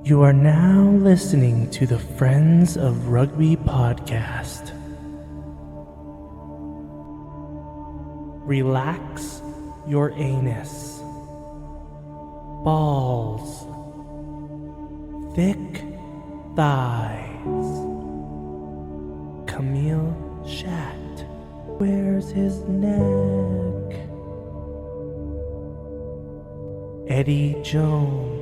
You are now listening to the Friends of Rugby podcast. Relax your anus. Balls. Thick thighs. Camille Shat. Where's his neck? Eddie Jones.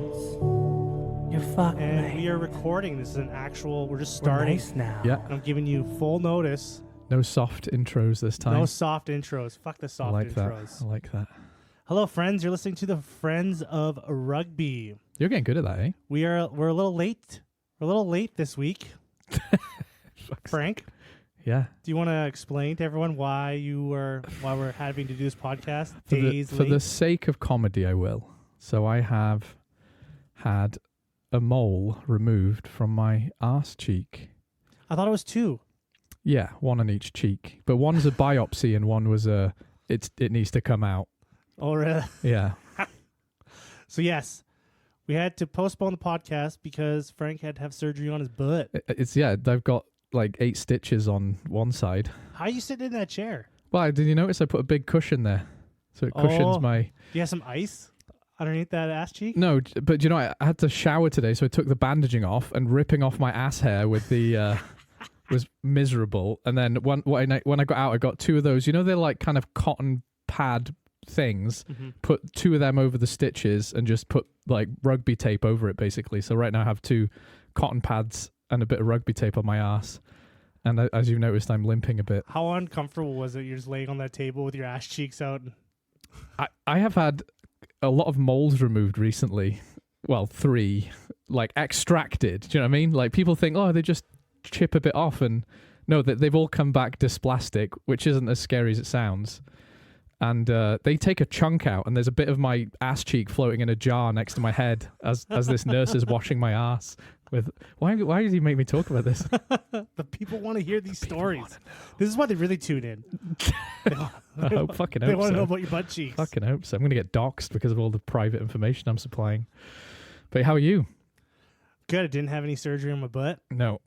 You're fucking And right. we are recording. This is an actual. We're just starting. Nice now. Yeah. And I'm giving you full notice. No soft intros this time. No soft intros. Fuck the I soft like intros. that. I like that. Hello, friends. You're listening to the Friends of Rugby. You're getting good at that, eh? We're a little late. We're a little late this week. Frank, Yeah. do you want to explain to everyone why we're having to do this podcast For days the late? sake of comedy, I will. So I have had a mole removed from my arse cheek. I thought it was 2. Yeah, one on each cheek. But one's a biopsy and one was it needs to come out. Oh, really? Yeah. So yes, we had to postpone the podcast because Frank had to have surgery on his butt. They've got like 8 stitches on one side. How are you sitting in that chair? Well, did you notice I put a big cushion there? So it cushions my... Do you have some ice underneath that ass cheek? No, but you know, I had to shower today, so I took the bandaging off, and ripping off my ass hair with the was miserable. And then when I got out, I got 2 of those. You know, they're like kind of cotton pad things. Mm-hmm. Put 2 of them over the stitches and just put like rugby tape over it, basically. So right now I have 2 cotton pads and a bit of rugby tape on my ass. And as you've noticed, I'm limping a bit. How uncomfortable was it? You're just laying on that table with your ass cheeks out. I have had a lot of moles removed recently. Well, 3, like extracted. Do you know what I mean? Like people think, oh, they just chip a bit off, and no, they've all come back dysplastic, which isn't as scary as it sounds. And they take a chunk out, and there's a bit of my ass cheek floating in a jar next to my head as this nurse is washing my ass. With why did he make me talk about this? The people want to hear these stories. This is why they really tune in. I fucking They hope want to know so. about your butt cheeks. Fucking hope so. I'm gonna get doxxed because of all the private information I'm supplying. But how are you? Good. I didn't have any surgery on my butt. No.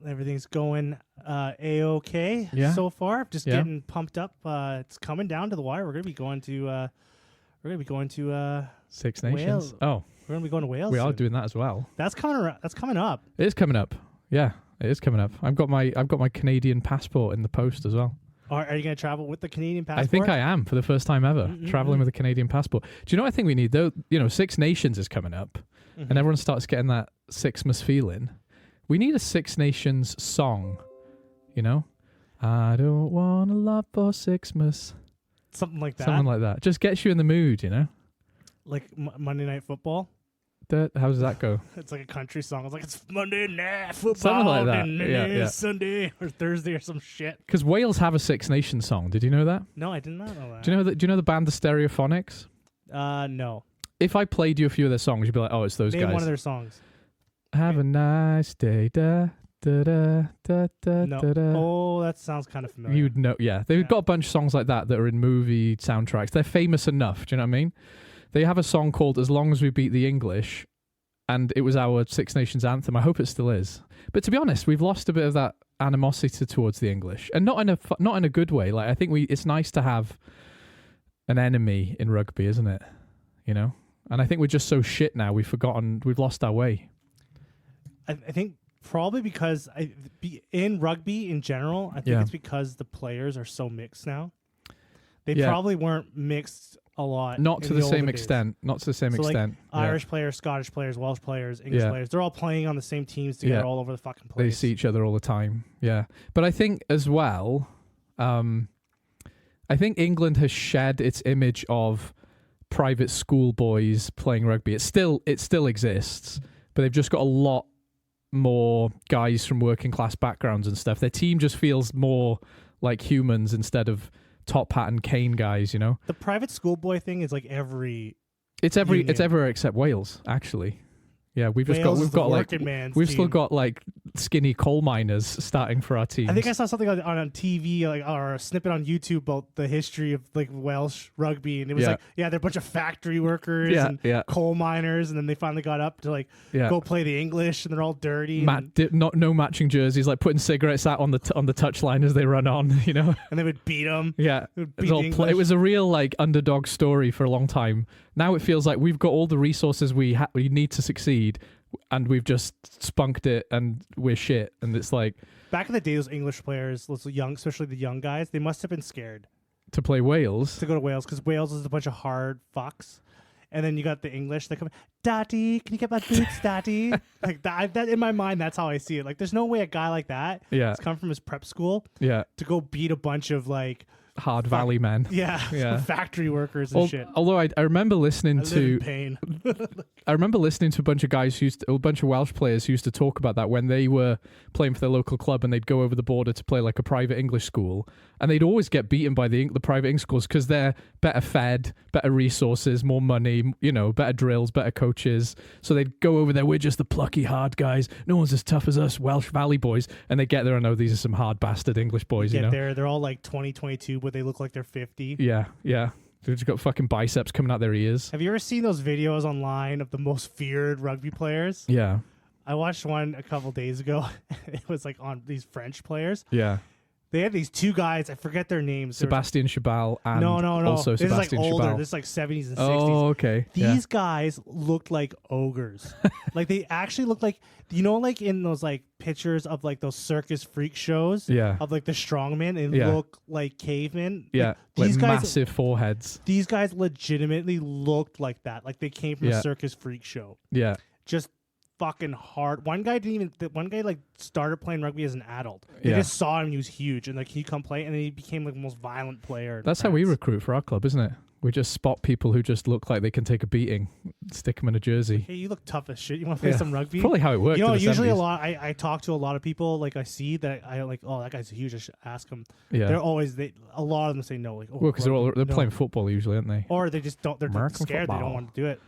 Everything's going a-okay Yeah. so far. Just Yeah. getting pumped up. It's coming down to the wire. We're gonna be going to. Six Nations. Wales. Oh, We're gonna be going to Wales. we are soon. doing that as well. That's coming up. It is coming up. Yeah, it is coming up. I've got my Canadian passport in the post as well. Are you gonna travel with the Canadian passport? I think I am for the first time ever traveling with a Canadian passport. Do you know what I think we need though? You know, Six Nations is coming up, and everyone starts getting that Sixmas feeling. We need a Six Nations song. You know, I don't want a lot for Sixmas. Something like that. Something like that. Just gets you in the mood. You know. Like Monday Night Football. How does that go? It's like a country song. It's like, it's Monday Night Football. Something like that. And then Yeah, it's yeah. Sunday or Thursday or some shit. Because Wales have a Six Nations song. Did you know that? No, I did not know that. Do you know the band the Stereophonics? No. If I played you a few of their songs, you'd be like, "Oh, it's those Name guys." one of their songs. Have a nice day, da da da da da No. da. Da. Oh, that sounds kind of familiar. You'd know, yeah. They've Yeah. got a bunch of songs like that that are in movie soundtracks. They're famous enough. Do you know what I mean? They have a song called "As Long as We Beat the English," and it was our Six Nations anthem. I hope it still is. But to be honest, we've lost a bit of that animosity towards the English, and not in a good way. Like I think it's nice to have an enemy in rugby, isn't it? You know. And I think we're just so shit now. We've lost our way. I think probably because in rugby in general, I think it's because the players are so mixed now. They probably weren't mixed a lot. Not to the same olden extent. Not to the same days. So extent. like Irish players, Scottish players, Welsh players, English Yeah. players, they're all playing on the same teams together all over the fucking place. They see each other all the time. Yeah. But I think as well, I think England has shed its image of private school boys playing rugby. It still exists, but they've just got a lot more guys from working class backgrounds and stuff. Their team just feels more like humans instead of top hat and cane guys, you know? The private schoolboy thing is like every It's everywhere except Wales, actually. Yeah, we've Wales is got the like working man's we've team. still got like skinny coal miners starting for our teams. I think I saw something on TV, like, or a snippet on YouTube about the history of like Welsh rugby, and it was like, they're a bunch of factory workers and coal miners, and then they finally got up to like go play the English, and they're all dirty. No matching jerseys, like putting cigarettes out on the touchline as they run on, you know. And they would beat them. Yeah, it was a real like underdog story for a long time. Now it feels like we've got all the resources we need to succeed, and we've just spunked it, and we're shit. And it's like, back in the day, those English players, those young, especially the young guys, they must have been scared to play Wales, to go to Wales, because Wales is a bunch of hard fucks. And then you got the English that come, Daddy, can you get my boots, Daddy? Like that in my mind, that's how I see it. Like, there's no way a guy like that has come from his prep school to go beat a bunch of like hard valley men. Factory workers and shit. Although I remember listening to pain. I remember listening to a bunch of guys a bunch of Welsh players who used to talk about that when they were playing for their local club, and they'd go over the border to play like a private English school, and they'd always get beaten by the private English schools because they're better fed, better resources, more money, you know, better drills, better coaches. So they'd go over there, we're just the plucky hard guys, no one's as tough as us Welsh Valley boys, and they get there and know these are some hard bastard English boys. You know, they're all like 22, but they look like they're 50. Yeah. They've just got fucking biceps coming out their ears. Have you ever seen those videos online of the most feared rugby players? Yeah. I watched one a couple days ago. It was like on these French players. Yeah. They had these two guys. I forget their names. Sebastian Chabal and no. also this Sebastian is like older. Chabal. This is like 70s and 60s. Oh, okay. These guys looked like ogres. Like, they actually looked like, you know, like in those like pictures of like those circus freak shows of like the strongmen, they look like cavemen. Yeah. Like, these guys, massive foreheads. These guys legitimately looked like that. Like, they came from a circus freak show. Yeah. Just fucking hard. One guy like started playing rugby as an adult. They just saw him, he was huge, and like, he'd come play, and then he became like the most violent player. That's how we recruit for our club, isn't it? We just spot people who just look like they can take a beating, stick them in a jersey. Hey, you look tough as shit. You want to play some rugby? Probably how it worked. You know, in the usually 70s. I talk to a lot of people, like I see that I like, oh, that guy's huge, I should ask him. Yeah. They're always, a lot of them say no. Like, oh, well, because they're playing football usually, aren't they? Or they just don't, they're American scared, football. they don't want to do it.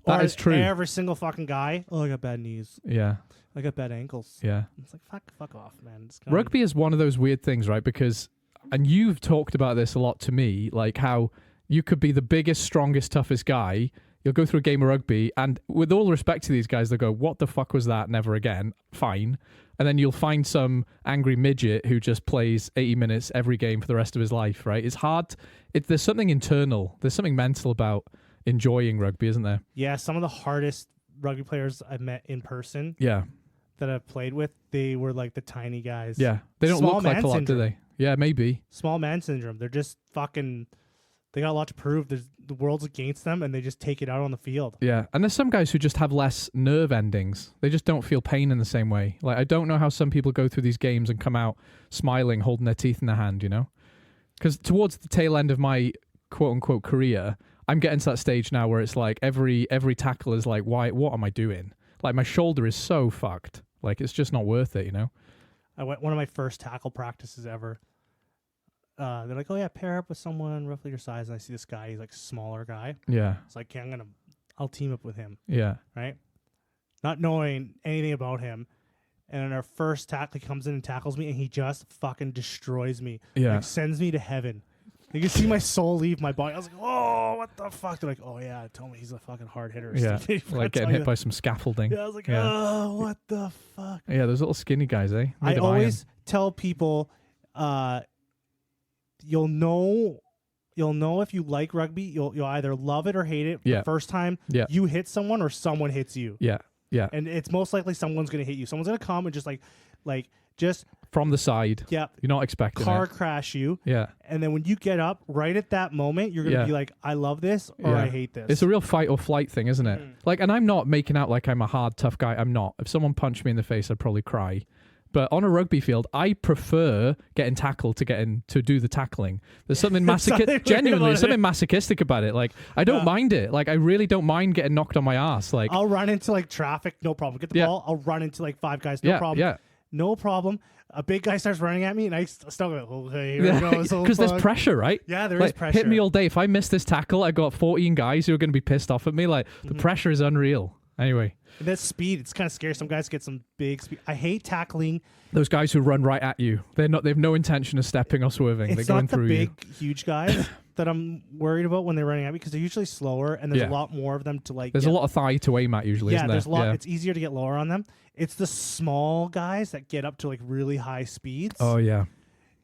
That is true. Every single fucking guy, oh, I got bad knees. Yeah. I got bad ankles. Yeah. It's like, fuck off, man. Rugby is one of those weird things, right? Because, and you've talked about this a lot to me, like how you could be the biggest, strongest, toughest guy. You'll go through a game of rugby, and with all respect to these guys, they'll go, what the fuck was that? Never again. Fine. And then you'll find some angry midget who just plays 80 minutes every game for the rest of his life, right? It's hard. There's something internal. There's something mental about enjoying rugby, isn't there? Yeah, some of the hardest rugby players I've met in person. Yeah. That I've played with, they were like the tiny guys. Yeah. They don't Small look like man a lot, syndrome. do they? Yeah, maybe. Small man syndrome. They're just fucking, they got a lot to prove. The world's against them, and they just take it out on the field. Yeah. And there's some guys who just have less nerve endings. They just don't feel pain in the same way. Like, I don't know how some people go through these games and come out smiling, holding their teeth in their hand, you know? Because towards the tail end of my quote-unquote career, I'm getting to that stage now where it's like every tackle is like, what am I doing? Like, my shoulder is so fucked. Like, it's just not worth it, you know? I went one of my first tackle practices ever. They're like, oh yeah, pair up with someone roughly your size. And I see this guy, he's like a smaller guy. Yeah. It's like, okay, I'll team up with him. Yeah. Right? Not knowing anything about him. And in our first tackle, he comes in and tackles me, and he just fucking destroys me. Yeah. Like, sends me to heaven. You can see my soul leave my body. I was like, oh, what the fuck? They're like, oh, yeah, tell me he's a fucking hard hitter. Yeah, like getting hit by some scaffolding. Yeah, I was like, oh, what the fuck? Yeah, those little skinny guys, eh? I always tell people, you'll know if you like rugby. You'll either love it or hate it the first time you hit someone or someone hits you. Yeah, yeah. And it's most likely someone's going to hit you. Someone's going to come and just from the side. Yeah. You're not expecting car it. crash you. Yeah. And then when you get up, right at that moment, you're going to be like, I love this or I hate this. It's a real fight or flight thing, isn't it? Like, and I'm not making out like I'm a hard, tough guy. I'm not. If someone punched me in the face, I'd probably cry. But on a rugby field, I prefer getting tackled to do the tackling. There's something genuinely, there's something masochistic about it. Like, I don't mind it. Like, I really don't mind getting knocked on my ass. Like, I'll run into like traffic, no problem. Get the ball, I'll run into like five guys, no problem. Yeah. No problem. A big guy starts running at me, and I still go, okay, here we go. Because there's pressure, right? Yeah, there is pressure. Hit me all day. If I miss this tackle, I got 14 guys who are going to be pissed off at me. Like, the pressure is unreal. Anyway. And that speed, it's kind of scary. Some guys get some big speed. I hate tackling. Those guys who run right at you. They have no intention of stepping or swerving. They're going through you. It's not the big, huge guys that I'm worried about when they're running at me because they're usually slower and there's a lot more of them to like. There's a lot of thigh to aim at usually, isn't there? There's a lot. It's easier to get lower on them. It's the small guys that get up to like really high speeds. Oh, yeah.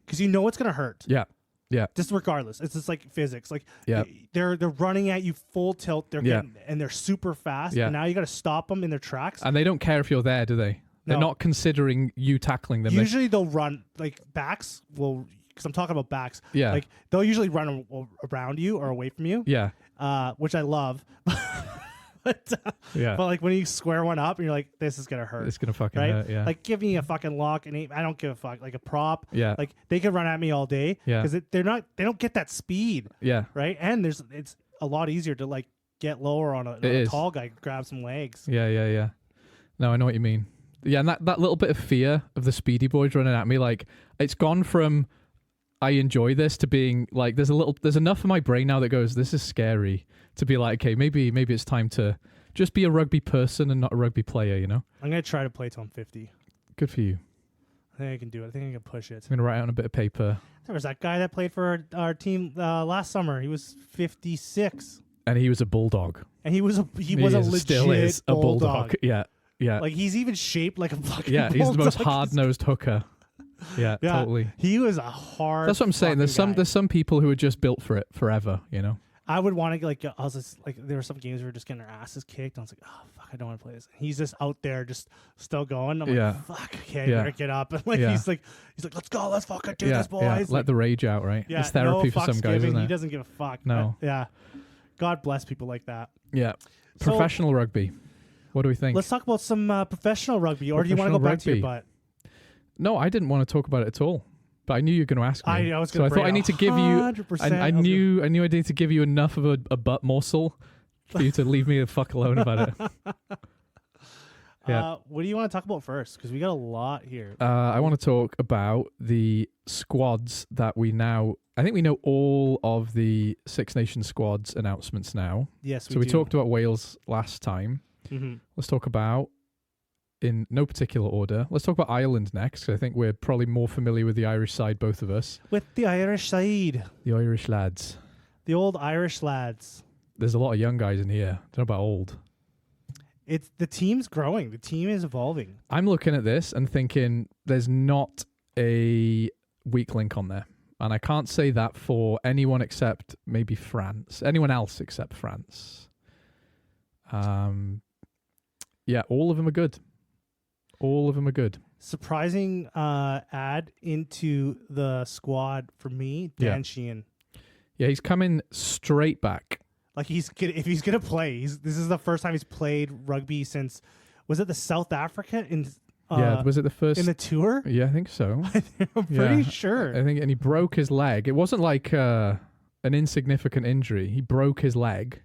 Because you know it's going to hurt. Yeah. Yeah. Just regardless. It's just like physics. Like yeah. they're running at you full tilt. They're getting, and they're super fast. Yeah. And now you got to stop them in their tracks. And they don't care if you're there, do they? They're not considering you tackling them. Usually they'll run like backs will because I'm talking about backs. Yeah. Like they'll usually run around you or away from you. Yeah. Which I love. But like when you square one up and you're like, this is gonna hurt. It's gonna fucking right? hurt. Yeah. Like give me a fucking lock and I don't give a fuck. Like a prop. Yeah. Like they can run at me all day. Yeah. Because they don't get that speed. Yeah. Right. And it's a lot easier to like get lower on a tall guy, grab some legs. Yeah. No, I know what you mean. Yeah, and that little bit of fear of the speedy boys running at me, like it's gone from I enjoy this to being like there's enough in my brain now that goes, this is scary, to be like, okay, maybe it's time to just be a rugby person and not a rugby player, you know? I'm gonna try to play till I'm 50. Good for you. I think I can do it. I think I can push it. I'm gonna write it on a bit of paper. There was that guy that played for our team last summer. He was 56. And he was a bulldog. And he was a legit still is a bulldog. Yeah. Yeah. Like he's even shaped like a fucking bulldog. He's the most hard hard-nosed hooker. Yeah, totally. He was a hard. That's what I'm saying. There's some people who are just built for it forever, you know. I would want to like I was just like there were some games where we were just getting our asses kicked. And I was like, oh fuck, I don't want to play this. He's just out there, just still going. I'm like, fuck, okay, I better get up. And like he's like, let's go, let's fucking do this, boys. Yeah. Let the rage out, right? Yeah, it's therapy for some guys, isn't it? He doesn't give a fuck. No. Yeah. God bless people like that. Yeah. Professional rugby. What do we think? Let's talk about some professional rugby, or do you want to go back to your butt? No, I didn't want to talk about it at all. But I knew you were going to ask me. I was going to. So I thought I need to give you. I knew I need to give you enough of a butt morsel for you to leave me the fuck alone about it. Yeah. What do you want to talk about first? Because we got a lot here. I want to talk about the squads that we now. I think we know all of the Six Nations squads announcements now. Yes, we talked about Wales last time. Mm-hmm. Let's talk about, in no particular order, let's talk about Ireland next, because I think we're probably more familiar with the Irish side, both of us. With the Irish side. The Irish lads. The old Irish lads. There's a lot of young guys in here. Don't know about old. It's the team's growing. The team is evolving. I'm looking at this and thinking there's not a weak link on there. And I can't say that for anyone except maybe France. Anyone else except France. Yeah, all of them are good. All of them are good. Surprising add into the squad for me, Dan Sheehan. Yeah, he's coming straight back. Like if he's gonna play, this is the first time he's played rugby since, was it the South Africa in? Was it the first in the tour? Yeah, I think so. I'm pretty sure. I think, and he broke his leg. It wasn't like an insignificant injury. He broke his leg.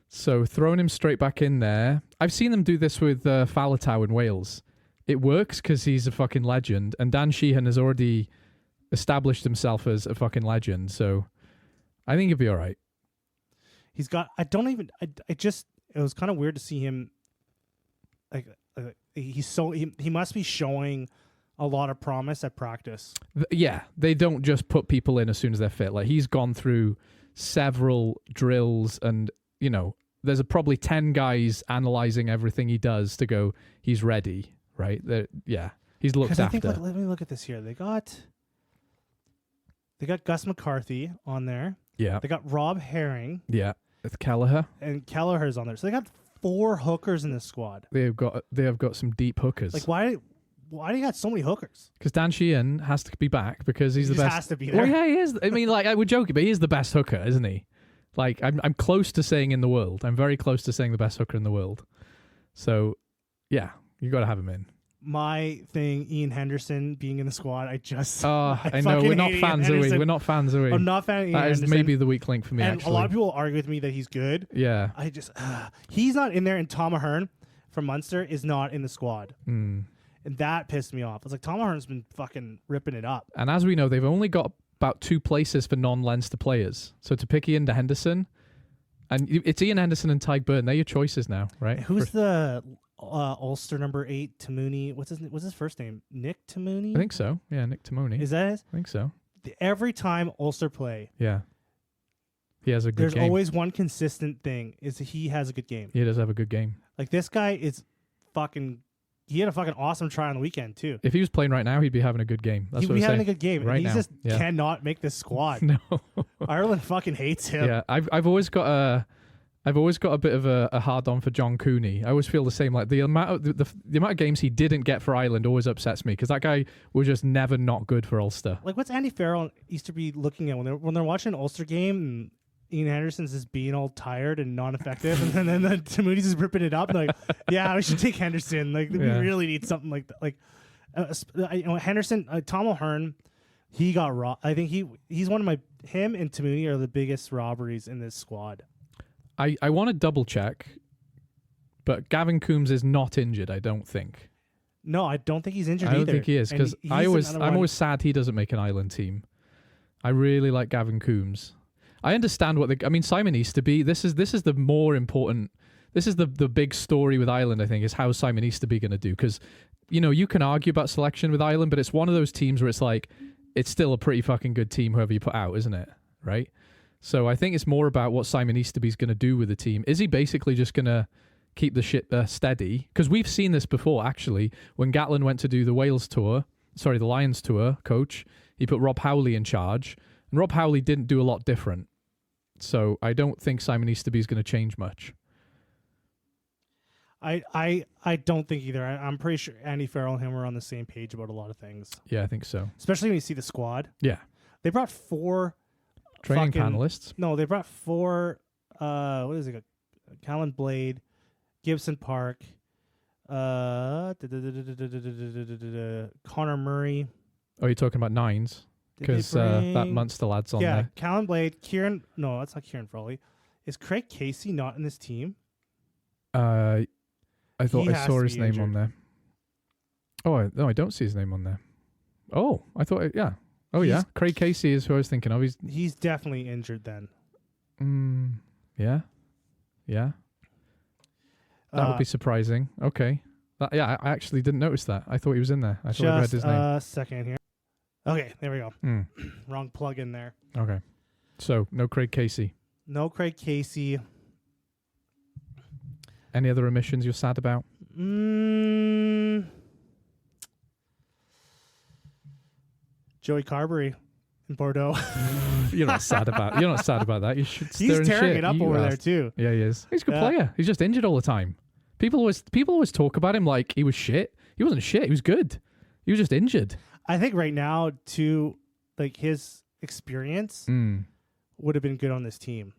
So throwing him straight back in there. I've seen them do this with Faletau in Wales. It works because he's a fucking legend, and Dan Sheehan has already established himself as a fucking legend. So I think he'll be all right. He's got. It was kind of weird to see him. Like he must be showing a lot of promise at practice. Yeah, they don't just put people in as soon as they're fit. Like he's gone through several drills, and you know, there's probably 10 guys analyzing everything he does to go, he's ready, right? He's looked after. Let me look at this here. They got Gus McCarthy on there. Yeah. They got Rob Herring. Yeah. With Kelleher. And Kelleher's on there. So they got 4 hookers in this squad. They have got some deep hookers. Like why do you got so many hookers? Because Dan Sheehan has to be back because he's the best. Has to be there. Well, yeah, he is. I mean, like I would joke, but he is the best hooker, isn't he? Like I'm close to saying in the world. I'm very close to saying the best hooker in the world. So, yeah, you got to have him in. My thing, Ian Henderson being in the squad, I know we're not fans, are we? We're not fans, are we? I'm not a fan of Ian That is Henderson. maybe the weak link for me. And actually, a lot of people argue with me that he's good. Yeah, I just he's not in there, and Tom Ahern from Munster is not in the squad, and that pissed me off. It's like Tom Ahern's been fucking ripping it up. And as we know, they've only got about 2 places for non-Leinster players. So to pick Ian Henderson, And it's Ian Henderson and Tyke Burton. They're your choices now, right? Who's the Ulster number 8, Tamouni? What's his first name? Nick Tamouni? I think so. Yeah, Nick Tamouni. Is that his? I think so. Every time Ulster play, Yeah. He has a good there's game. always one consistent thing, is he has a good game. He does have a good game. Like, this guy is fucking... He had a fucking awesome try on the weekend, too. If he was playing right now, he'd be having a good game. That's He'd what be I'm having saying. a good game. Right and he now. just Yeah. cannot make this squad. No. Ireland fucking hates him. Yeah, I've always got a bit of a hard on for John Cooney. I always feel the same. Like the amount of the amount of games he didn't get for Ireland always upsets me because that guy was just never not good for Ulster. Like, what's Andy Farrell used to be looking at when they're watching an Ulster game and Ian Henderson's just being all tired and non-effective, and then Tamouni's just ripping it up. Like, yeah, we should take Henderson. Like, we really need something like that. Like, Henderson, Tom O'Hearn, he got robbed. I think he's one of him and Tamouni are the biggest robberies in this squad. I want to double check, but Gavin Coombs is not injured. I don't think. No, I don't think he's injured I don't either. think he is because I'm always sad he doesn't make an Ireland team. I really like Gavin Coombs. I understand Simon Easterby. This is the more important. This is the big story with Ireland. I think is how Simon Easterby going to do because you can argue about selection with Ireland, but it's one of those teams where it's like it's still a pretty fucking good team whoever you put out, isn't it? Right. So I think it's more about what Simon Easterby's going to do with the team. Is he basically just going to keep the shit steady? Because we've seen this before actually when Gatlin went to do the Lions tour. Coach, he put Rob Howley in charge, and Rob Howley didn't do a lot different. So I don't think Simon Easterby is going to change much. I don't think either. I'm pretty sure Andy Farrell and him are on the same page about a lot of things. Yeah, I think so. Especially when you see the squad. Yeah. They brought 4 training panelists. No, they brought 4. What is it? Callan Blade, Gibson Park, Connor Murray. Oh, you're talking about nines? Because that Munster lad's on there. Yeah, Callan Blade, Kieran. No, that's not Kieran Frawley. Is Craig Casey not in this team? I thought I saw his name injured. on there. Oh, no, I don't see his name on there. Oh, I thought, yeah. Oh, yeah. Craig Casey is who I was thinking of. He's definitely injured then. Yeah. Yeah. That would be surprising. Okay. I actually didn't notice that. I thought he was in there. I thought I read his name. Just a second here. Okay, there we go. Wrong plug in there. Okay. So, no Craig Casey. No Craig Casey. Any other omissions you're sad about? Joey Carberry in Bordeaux. You're not sad about that. You should. He's tearing it up over there too. Yeah, he is. He's a good player. He's just injured all the time. People always talk about him like he was shit. He wasn't shit. He was good. He was just injured. I think right now, too, like his experience would have been good on this team.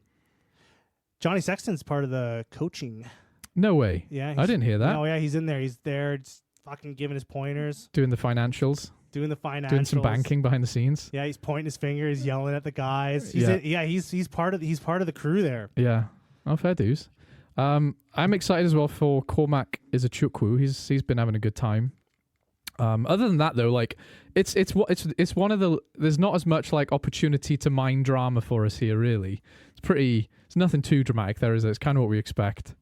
Johnny Sexton's part of the coaching. No way. Yeah, I didn't hear that. No, yeah, he's in there. He's there, just fucking giving his pointers, doing the financials, doing some banking behind the scenes. Yeah, he's pointing his finger. He's yelling at the guys. He's part of the crew there. Yeah, oh, fair dues. I'm excited as well for Cormac Izachukwu. He's been having a good time. Other than that, though, like it's one of the there's not as much like opportunity to mine drama for us here. Really, it's nothing too dramatic there, is it? It's kind of what we expect.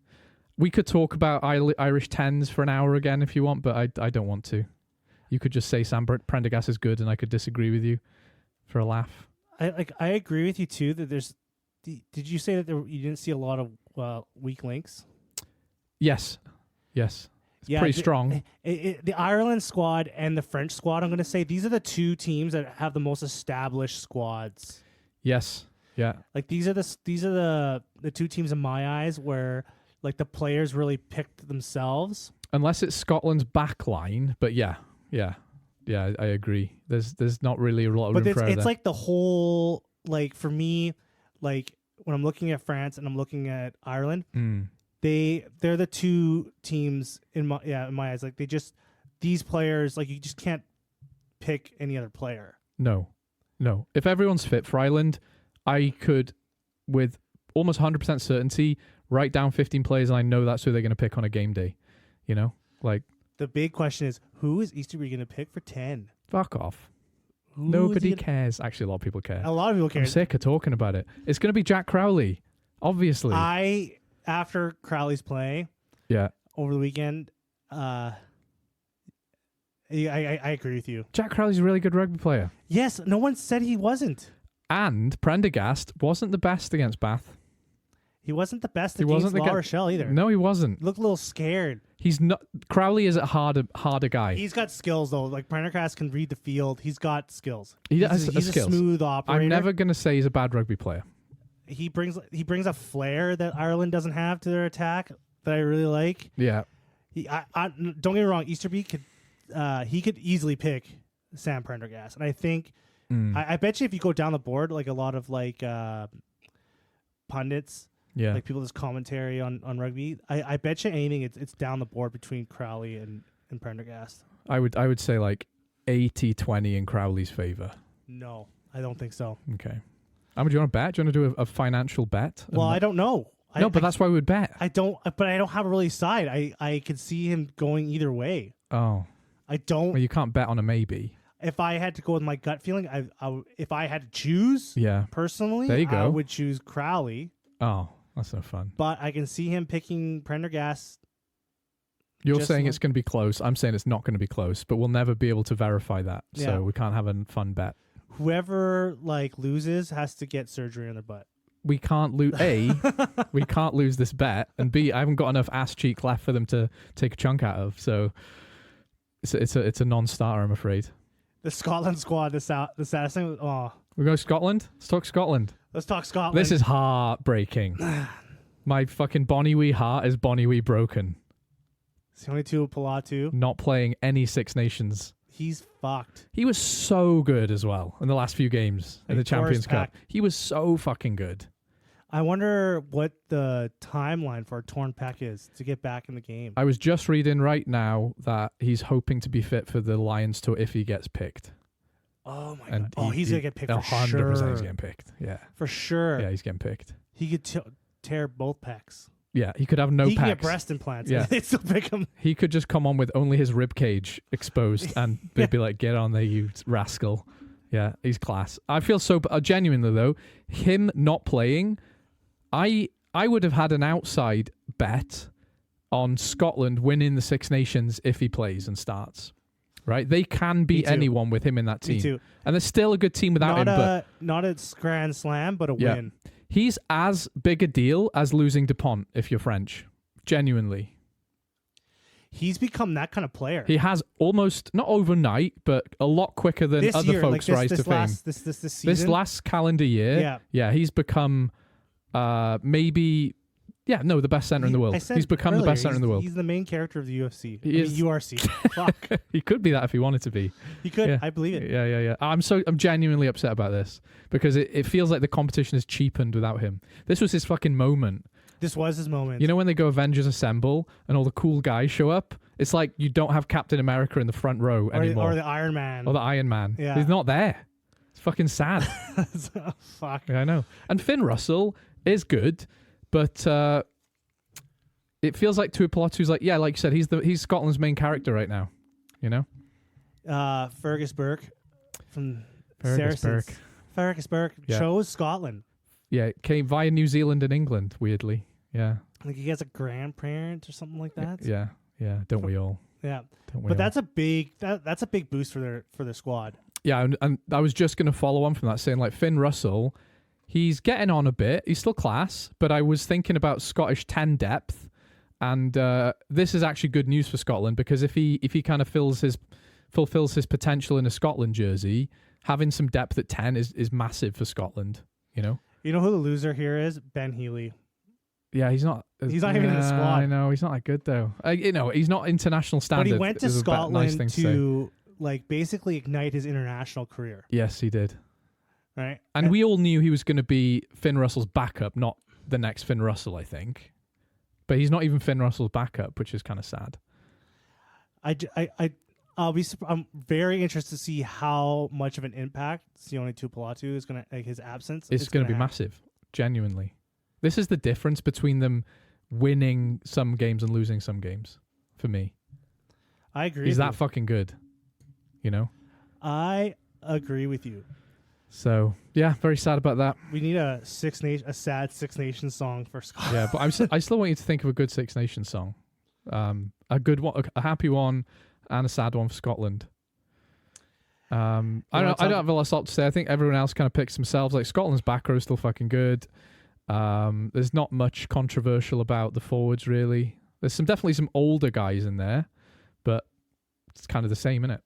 We could talk about Irish tens for an hour again if you want, but I don't want to. You could just say Sam Prendergast is good, and I could disagree with you for a laugh. I agree with you too that there's. Did you say that you didn't see a lot of weak links? Yes. It's pretty strong. The Ireland squad and the French squad, I'm going to say, these are the two teams that have the most established squads. Yes. Yeah. Like these are the two teams in my eyes where like the players really picked themselves. Unless it's Scotland's back line, but yeah, I agree. There's not really a lot of room for it's like the whole, like for me, like when I'm looking at France and I'm looking at Ireland, they're the two teams in my eyes. Like these players, like you just can't pick any other player. No. If everyone's fit for Ireland, I could, with almost 100% certainty, write down 15 players and I know that's who they're going to pick on a game day. You know, like the big question is, who is Easterby going to pick for 10? Fuck off. Nobody cares. Actually, a lot of people care. A lot of people care. I'm sick of talking about it. It's going to be Jack Crowley. Obviously. After Crowley's play over the weekend, I agree with you. Jack Crowley's a really good rugby player. Yes, no one said he wasn't. And Prendergast wasn't the best against Bath. He wasn't the best against La Rochelle either. No, he wasn't. He looked a little scared. He's not. Crowley is a harder guy. He's got skills though. Like Prendergast can read the field. He's got skills. He's a smooth operator. I'm never going to say he's a bad rugby player. He brings a flair that Ireland doesn't have to their attack that I really like. Yeah. Don't get me wrong. Easterby could easily pick Sam Prendergast, and I think I bet you if you go down the board, like a lot of pundits, like people that's commentary on rugby, I bet you anything it's down the board between Crowley and Prendergast. I would say like 80-20 in Crowley's favor. No, I don't think so. Okay. Do you want to bet? Do you want to do a financial bet? Well, I don't know. No, but that's why we would bet. I don't have a really side. I could see him going either way. Oh. I don't. Well, you can't bet on a maybe. If I had to go with my gut feeling, if I had to choose, personally, there you go. I would choose Crowley. Oh, that's no fun. But I can see him picking Prendergast. You're saying it's going to be close. I'm saying it's not going to be close, but we'll never be able to verify that. Yeah. So we can't have a fun bet. Whoever loses has to get surgery on their butt. We can't lose. A, we can't lose this bet, and B, I haven't got enough ass cheek left for them to take a chunk out of. So it's a non-starter, I'm afraid. The Scotland squad. The saddest thing. We go Scotland. Let's talk Scotland. Let's talk Scotland. This is heartbreaking. My fucking Bonnie Wee heart is Bonnie Wee broken. Sione Tuipulotu not playing any Six Nations. He's fucked. He was so good as well in the last few games in the Champions Cup. He was so fucking good. I wonder what the timeline for a torn pec is to get back in the game. I was just reading right now that he's hoping to be fit for the Lions tour if he gets picked. Oh my god! He's gonna get picked for sure. 100% he's getting picked. Yeah, for sure. Yeah, he's getting picked. He could tear both pecs. Yeah, he could have no pecs. He could get breast implants. Yeah, they'd still pick him. He could just come on with only his rib cage exposed, and they'd be like, "Get on there, you rascal." Yeah, he's class. I feel so genuinely though. Him not playing, I would have had an outside bet on Scotland winning the Six Nations if he plays and starts. Right, they can beat anyone with him in that team. Me too. And they're still a good team without him. But not a grand slam, but a win. He's as big a deal as losing Dupont, if you're French. Genuinely. He's become that kind of player. He has almost, not overnight, but a lot quicker than this other year, folks rise to fame. This season? This last calendar year, he's become the best center in the world. He's become the best center in the world. He's the main character of the UFC. URC. Fuck. He could be that if he wanted to be. He could. Yeah. I believe it. Yeah. I'm genuinely upset about this because it feels like the competition is cheapened without him. This was his fucking moment. This was his moment. You know when they go Avengers Assemble and all the cool guys show up? It's like you don't have Captain America in the front row anymore. Or the Iron Man. Or the Iron Man. Yeah. He's not there. It's fucking sad. Fuck. Yeah, I know. And Finn Russell is good, but it feels like Tuipulotu's like you said, he's Scotland's main character right now. You know? Fergus Burke from Saracens. Fergus Burke chose Scotland. Yeah, it came via New Zealand and England, weirdly. Yeah. Like he has a grandparent or something like that. Yeah. Don't we all? Yeah. But that's a big boost for their squad. Yeah, and I was just going to follow on from that, saying like Finn Russell, he's getting on a bit. He's still class, but I was thinking about Scottish 10 depth, and this is actually good news for Scotland because if he kind of fulfills his potential in a Scotland jersey, having some depth at 10 is massive for Scotland. You know. You know who the loser here is? Ben Healy. Yeah, he's not. He's not even in the squad. I know he's not that good though. He's not international standard. But he went to Scotland to basically ignite his international career. Yes, he did. Right, and we all knew he was going to be Finn Russell's backup, not the next Finn Russell, I think. But he's not even Finn Russell's backup, which is kind of sad. I'm very interested to see how much of an impact Sione Tuipulotu is going to his absence. It's going to be massive, genuinely. This is the difference between them winning some games and losing some games. For me, I agree. He's that fucking good. You know. I agree with you. So yeah, very sad about that. We need a sad Six Nations song for Scotland. Yeah, but I still want you to think of a good Six Nations song, a good one, a happy one, and a sad one for Scotland. I don't have a lot to say. I think everyone else kind of picks themselves. Like Scotland's back row is still fucking good. There's not much controversial about the forwards really. There's definitely some older guys in there, but it's kind of the same, innit?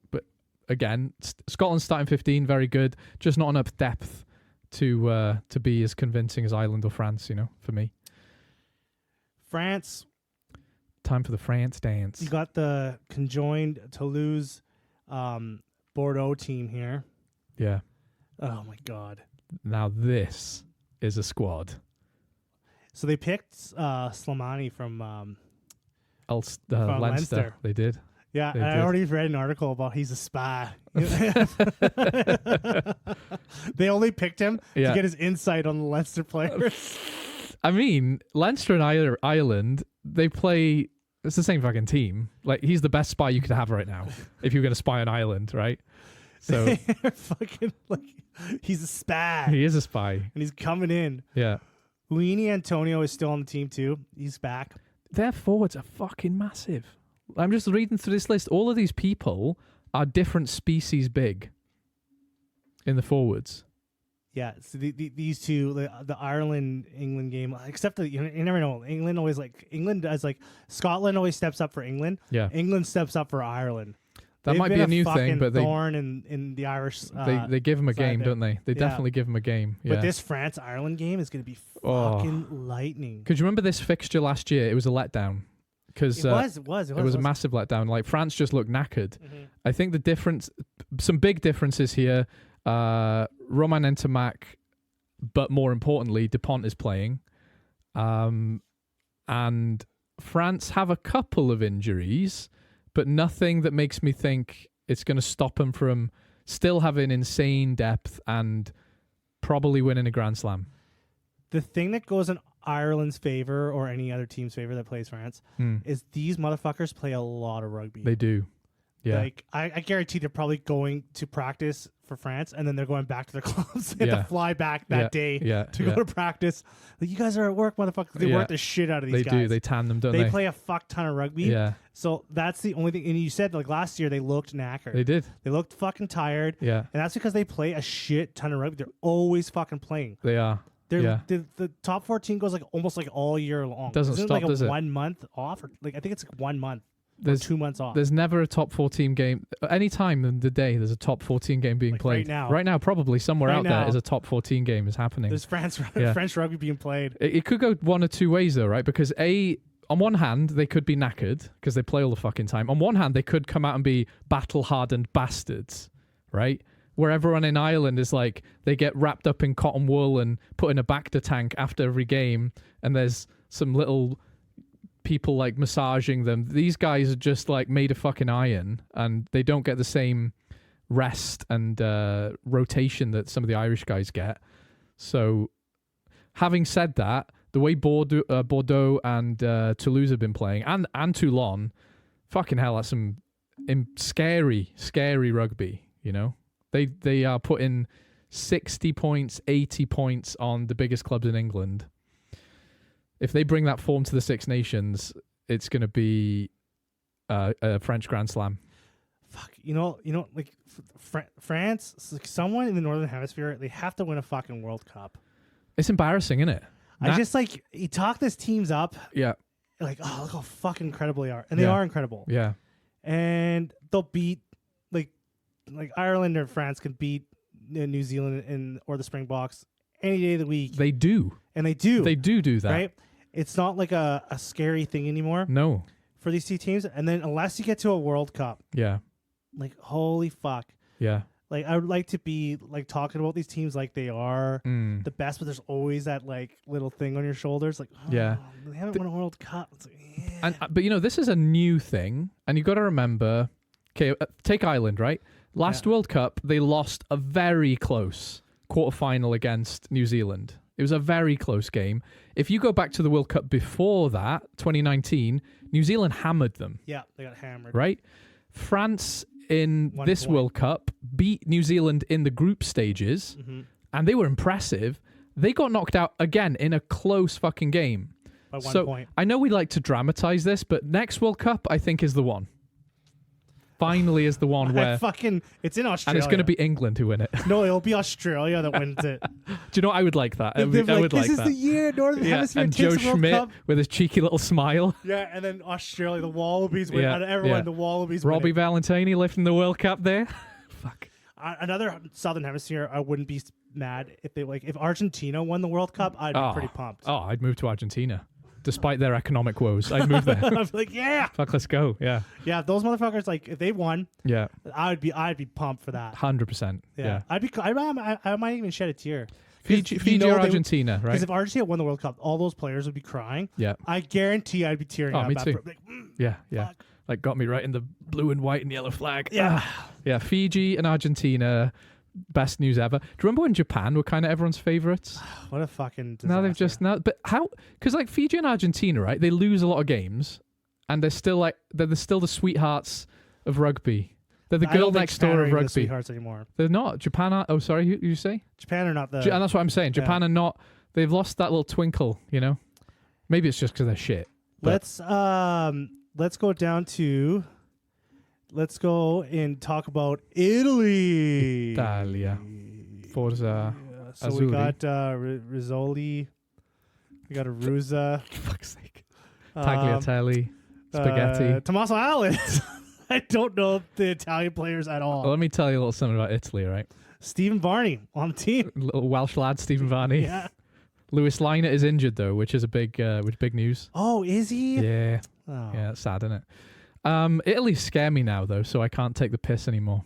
But again, Scotland's starting 15, very good. Just not enough depth to be as convincing as Ireland or France, for me. France. Time for the France dance. You got the conjoined Toulouse Bordeaux team here. Yeah. Oh my God. Now this is a squad. So they picked Slimani from Leinster. They did. Yeah, I already read an article about he's a spy. They only picked him to get his insight on the Leinster players. I mean, Leinster and Ireland, they play. It's the same fucking team. Like, he's the best spy you could have right now if you're going to spy on Ireland, right? So fucking he's a spy. He is a spy, and he's coming in. Yeah. Uini Antonio is still on the team too. He's back. Their forwards are fucking massive. I'm just reading through this list. All of these people are different species big in the forwards. Yeah, so these two, the Ireland-England game, except that you never know. England does Scotland always steps up for England. Yeah, England steps up for Ireland. That might be a new thing, but thorn in the Irish. They give them a game, don't they? They definitely give them a game. Yeah. But this France-Ireland game is going to be fucking lightning. Because you remember this fixture last year? It was a letdown. Because it was a massive letdown. Like, France just looked knackered. Mm-hmm. I think the difference, some big differences here. Romain Ntamak, but more importantly, Dupont is playing. And France have a couple of injuries, but nothing that makes me think it's going to stop them from still having insane depth and probably winning a Grand Slam. The thing that goes in Ireland's favor or any other team's favor that plays France is these motherfuckers play a lot of rugby. They do. Yeah. Like, I guarantee they're probably going to practice for France, and then they're going back to their clubs. They have to fly back that day to go to practice. Like, you guys are at work, motherfuckers. They work the shit out of these guys. They do. They tan them, don't they? They play a fuck ton of rugby. Yeah. So that's the only thing. And you said, last year, they looked knackered. They did. They looked fucking tired. Yeah. And that's because they play a shit ton of rugby. They're always fucking playing. They are. The top 14 goes almost all year long. Doesn't stop, does it? 1 month off, or I think it's 1 month. There's 2 months off. There's never a top 14 game. Any time in the day, there's a top 14 game being played. Right now, probably somewhere out there is a top 14 game is happening. There's French rugby being played. It could go one or two ways though, right? Because on one hand, they could be knackered because they play all the fucking time. On one hand, they could come out and be battle-hardened bastards, right? Where everyone in Ireland is they get wrapped up in cotton wool and put in a Bacta tank after every game, and there's some little people massaging them. These guys are just made of fucking iron, and they don't get the same rest and rotation that some of the Irish guys get. So, having said that, the way Bordeaux and Toulouse have been playing, and Toulon, fucking hell, that's some scary rugby. They are putting 60 points, 80 points on the biggest clubs in England. If they bring that form to the Six Nations, it's going to be a French Grand Slam. Fuck, France, someone in the Northern Hemisphere, they have to win a fucking World Cup. It's embarrassing, isn't it? You talk these teams up. Yeah. Look how fucking incredible they are. And they are incredible. Yeah. And they'll beat, like Ireland or France can beat New Zealand or the Springboks any day of the week. They do. And they do. They do that. Right? It's not a scary thing anymore. No. For these two teams. And then unless you get to a World Cup. Yeah. Holy fuck. Yeah. I would like to be talking about these teams like they are the best, but there's always that little thing on your shoulders. They haven't won a World Cup. It's yeah. But this is a new thing, and you got to remember. Okay, take Ireland, right? Last World Cup, they lost a very close quarterfinal against New Zealand. It was a very close game. If you go back to the World Cup before that, 2019, New Zealand hammered them. Yeah, they got hammered. Right? France in 1 this point. World Cup beat New Zealand in the group stages, and they were impressive. They got knocked out again in a close fucking game. By 1 So point. I know we like to dramatize this, but next World Cup, I think, is the one. Finally, is the one where it's in Australia, and it's going to be England who win it. No, it'll be Australia that wins it. Do you know what? I would like that. I would This like is that. the year Northern Hemisphere and takes Joe the World Schmidt Cup. with his cheeky little smile. Yeah, and then Australia, the Wallabies win. Yeah, Out of everyone, yeah. the Wallabies Robbie win. Valentini lifting the World Cup there. Fuck. Another Southern Hemisphere, I wouldn't be mad if if Argentina won the World Cup. I'd be pretty pumped. Oh, I'd move to Argentina. Despite their economic woes, I'd move there. I'm like, yeah, Fuck, let's go. Yeah. yeah. Those motherfuckers, like, if they won, Yeah. I'd be pumped for that. 100%. Yeah. I might even shed a tear. Fiji or Argentina, right? Because if Argentina won the World Cup, all those players would be crying. Yeah. I guarantee I'd be tearing up. Me too. after, like, Yeah. fuck. Like, got me right in the blue and white and yellow flag. Yeah. Yeah. Fiji and Argentina, best news ever. Do you remember when Japan were kind of everyone's favorites? What a fucking disaster. Now they've just but how? Because like Fiji and Argentina, right? They lose a lot of games, and they're still the sweethearts of rugby. They're the I don't girl think next Japan door are of even the rugby. sweethearts anymore. They're not. Japan are. Oh, sorry. Who you say? Japan are not the. And that's what I'm saying. Japan are not. They've lost that little twinkle. You know. Maybe it's just because they're shit. But Let's go down to. Let's go and talk about Italy. Italia. Forza. So we Azzurri. got Rizzoli. We got Arusa. Fuck's sake. Tagliatelle. Um, Spaghetti. Tommaso Allen. I don't know the Italian players at all. Well, let me tell you a little something about Italy, right? Stephen Varney on the team. Little Welsh lad, Stephen Varney. Yeah. Lewis Liner is injured though, which is a big news. Oh, is he? Yeah. Oh. Yeah, it's sad, isn't it? Italy scare me now though, so I can't take the piss anymore.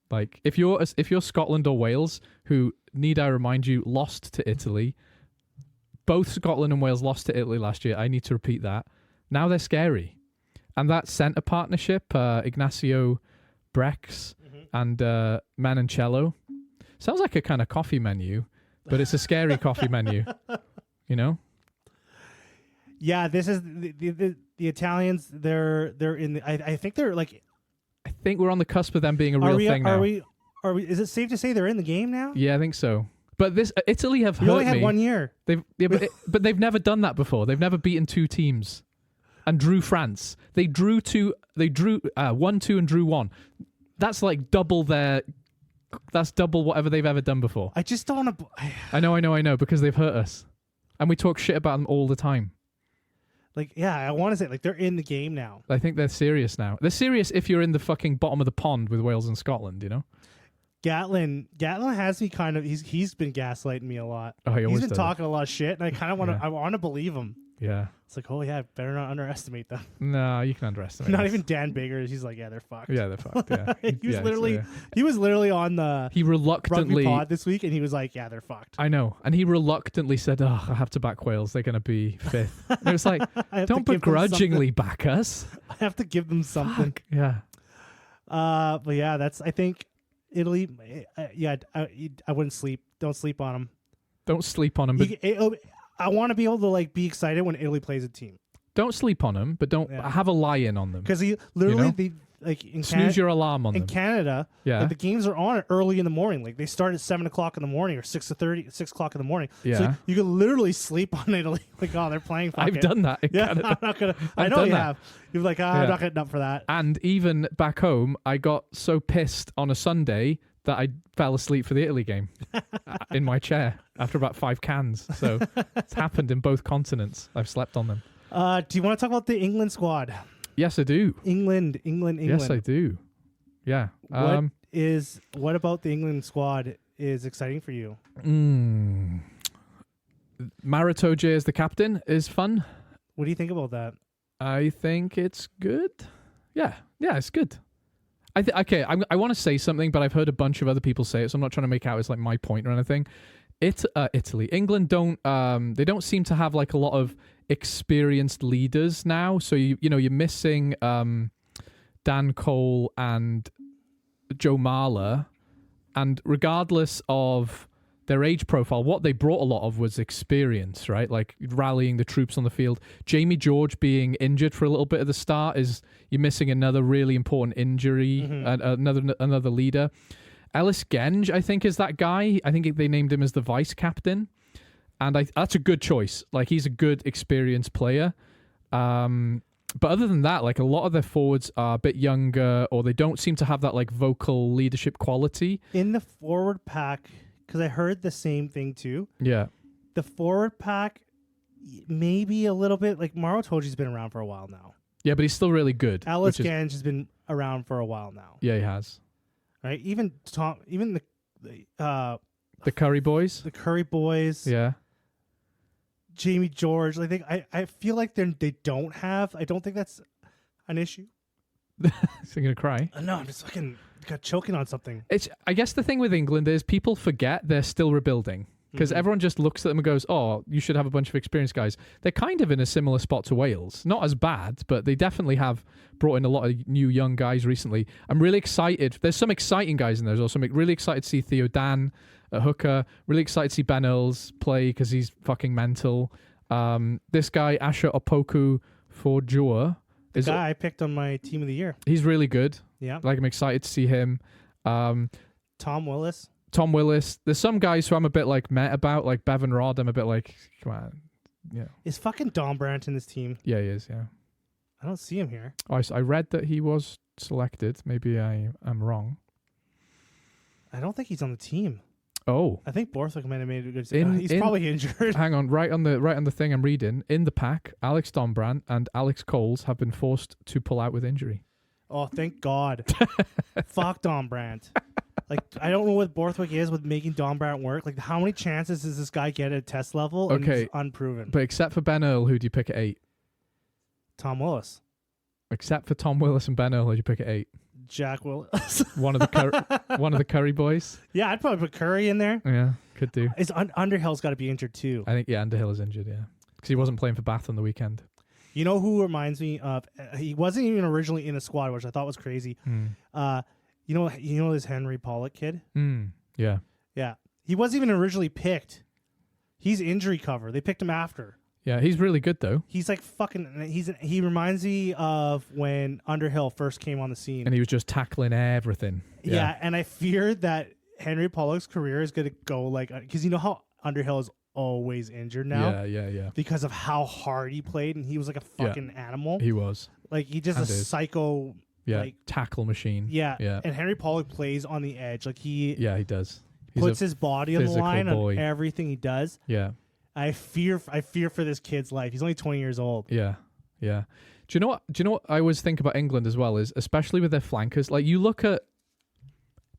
Like if you're Scotland or Wales, who need I remind you lost to Italy, both Scotland and Wales lost to Italy last year. I need to repeat that. Now they're scary, and that centre partnership, Ignacio Brex and Manoncello, sounds like a kind of coffee menu, but it's a scary coffee menu. You know? Yeah, this is the Italians. They're in. I think they're like. I think we're on the cusp of them being a real thing now. Are we? Is it safe to say they're in the game now? Yeah, I think so. But this Italy have We hurt only had me. 1 year. But they've never done that before. They've never beaten two teams and drew France. They drew 1-2 and drew 1. That's like double whatever they've ever done before. I just don't want to. I know because they've hurt us. And we talk shit about them all the time. Like, yeah, I want to say like they're in the game now. I think they're serious now. They're serious if you're in the fucking bottom of the pond with Wales and Scotland, you know? Gatlin has me kind of. He's been gaslighting me a lot. Oh, he always He's been does. talking a lot of shit, and I kind of want to. Yeah. I want to believe him. Yeah. It's like, oh yeah, better not underestimate them. No, you can underestimate Not us. even Dan Bigger. He's like, yeah, they're fucked. Yeah, they're fucked. Yeah. he was Yeah, he was literally on the He reluctantly Rugby pod this week, and he was like, yeah, they're fucked. I know. And he reluctantly said, oh, I have to back Wales. They're going to be fifth. And it was like, I have to don't give them begrudgingly back us. I have to give them something. Fuck. Yeah. But yeah, I think Italy. Yeah, I wouldn't sleep. Don't sleep on them. Don't sleep on them. But I want to be able to like be excited when Italy plays a team don't sleep on them, but don't have a lie-in on them. because he literally know? they like in Snooze your alarm on in them. Canada. Yeah. Like, the games are on early in the morning. Like they start at 7 o'clock in the morning or 6 o'clock in the morning. Yeah. So you can literally sleep on Italy. Like, oh, they're playing. Fuck I've it. done that in Yeah, Canada. I'm not gonna. I I've know done you that. have. You're like, Yeah. I'm not getting up for that. And even back home, I got so pissed on a Sunday that I fell asleep for the Italy game in my chair after about 5 cans. So it's happened in both continents. I've slept on them. Do you want to talk about the England squad? Yes, I do. England. Yes, I do. Yeah. What about the England squad is exciting for you? Maritoje as the captain is fun. What do you think about that? I think it's good. Yeah, it's good. I want to say something, but I've heard a bunch of other people say it, so I'm not trying to make out it's like my point or anything. England they don't seem to have like a lot of experienced leaders now. So you're missing Dan Cole and Joe Marler, and regardless of their age profile. What they brought a lot of was experience, right? Like rallying the troops on the field. Jamie George being injured for a little bit at the start is you're missing another really important injury, another leader. Ellis Genge, I think, is that guy. I think they named him as the vice captain, and that's a good choice. Like he's a good experienced player. But other than that, like a lot of their forwards are a bit younger, or they don't seem to have that like vocal leadership quality. In the forward pack, because I heard the same thing too. Yeah. The forward pack, maybe a little bit, like Maro Toji's been around for a while now. Yeah, but he's still really good. Ellis Genge has been around for a while now. Yeah, he has. Right? Even the Curry boys. The Curry boys. Yeah. Jamie George. I feel like they don't have. I don't think that's an issue. Is he gonna cry? No, I'm just fucking got choking on something. I guess the thing with England is people forget they're still rebuilding because everyone just looks at them and goes, "Oh, you should have a bunch of experienced guys." They're kind of in a similar spot to Wales. Not as bad, but they definitely have brought in a lot of new young guys recently. I'm really excited. There's some exciting guys in there. There's also really excited to see Theo Dan at hooker. Really excited to see Ben Earls play because he's fucking mental. This guy Asher Opoku for Jua is the guy I picked on my team of the year. He's really good. Yeah, like I'm excited to see him. Tom Willis. There's some guys who I'm a bit like meh about, like Bevan Rod. I'm a bit like, come on, yeah. Is fucking Don Brandt in this team? Yeah, he is. Yeah. I don't see him here. Oh, I read that he was selected. Maybe I'm wrong. I don't think he's on the team. Oh, I think Borthwick might have made a good. He's probably injured. Hang on, right on the thing I'm reading. In the pack, Alex Donbrand and Alex Coles have been forced to pull out with injury. Oh, thank God! Fuck Don Brandt. Like I don't know what Borthwick is with making Don Brandt work. Like how many chances does this guy get at test level? And Okay, it's unproven. But except for Ben Earl, who do you pick at 8? Tom Willis. Except for Tom Willis and Ben Earl, who do you pick at 8? Jack Willis. one of the Curry boys. Yeah, I'd probably put Curry in there. Yeah, could do. Underhill's got to be injured too. I think Underhill is injured. Yeah, because he wasn't playing for Bath on the weekend. You know who reminds me of? He wasn't even originally in the squad, which I thought was crazy. You know this Henry Pollock kid. Yeah. He wasn't even originally picked. He's injury cover. They picked him after. Yeah, he's really good though. He's like fucking. He reminds me of when Underhill first came on the scene, and he was just tackling everything. Yeah, and I fear that Henry Pollock's career is gonna go like, because you know how Underhill is always injured now. Yeah. Because of how hard he played, and he was like a fucking animal. He was like he just psycho. Yeah, like, tackle machine. Yeah. And Henry Pollock plays on the edge. Like he does. He's puts his body on the line on everything he does. Yeah. I fear for this kid's life. He's only 20 years old. Yeah. Do you know what I always think about England as well is, especially with their flankers, like you look at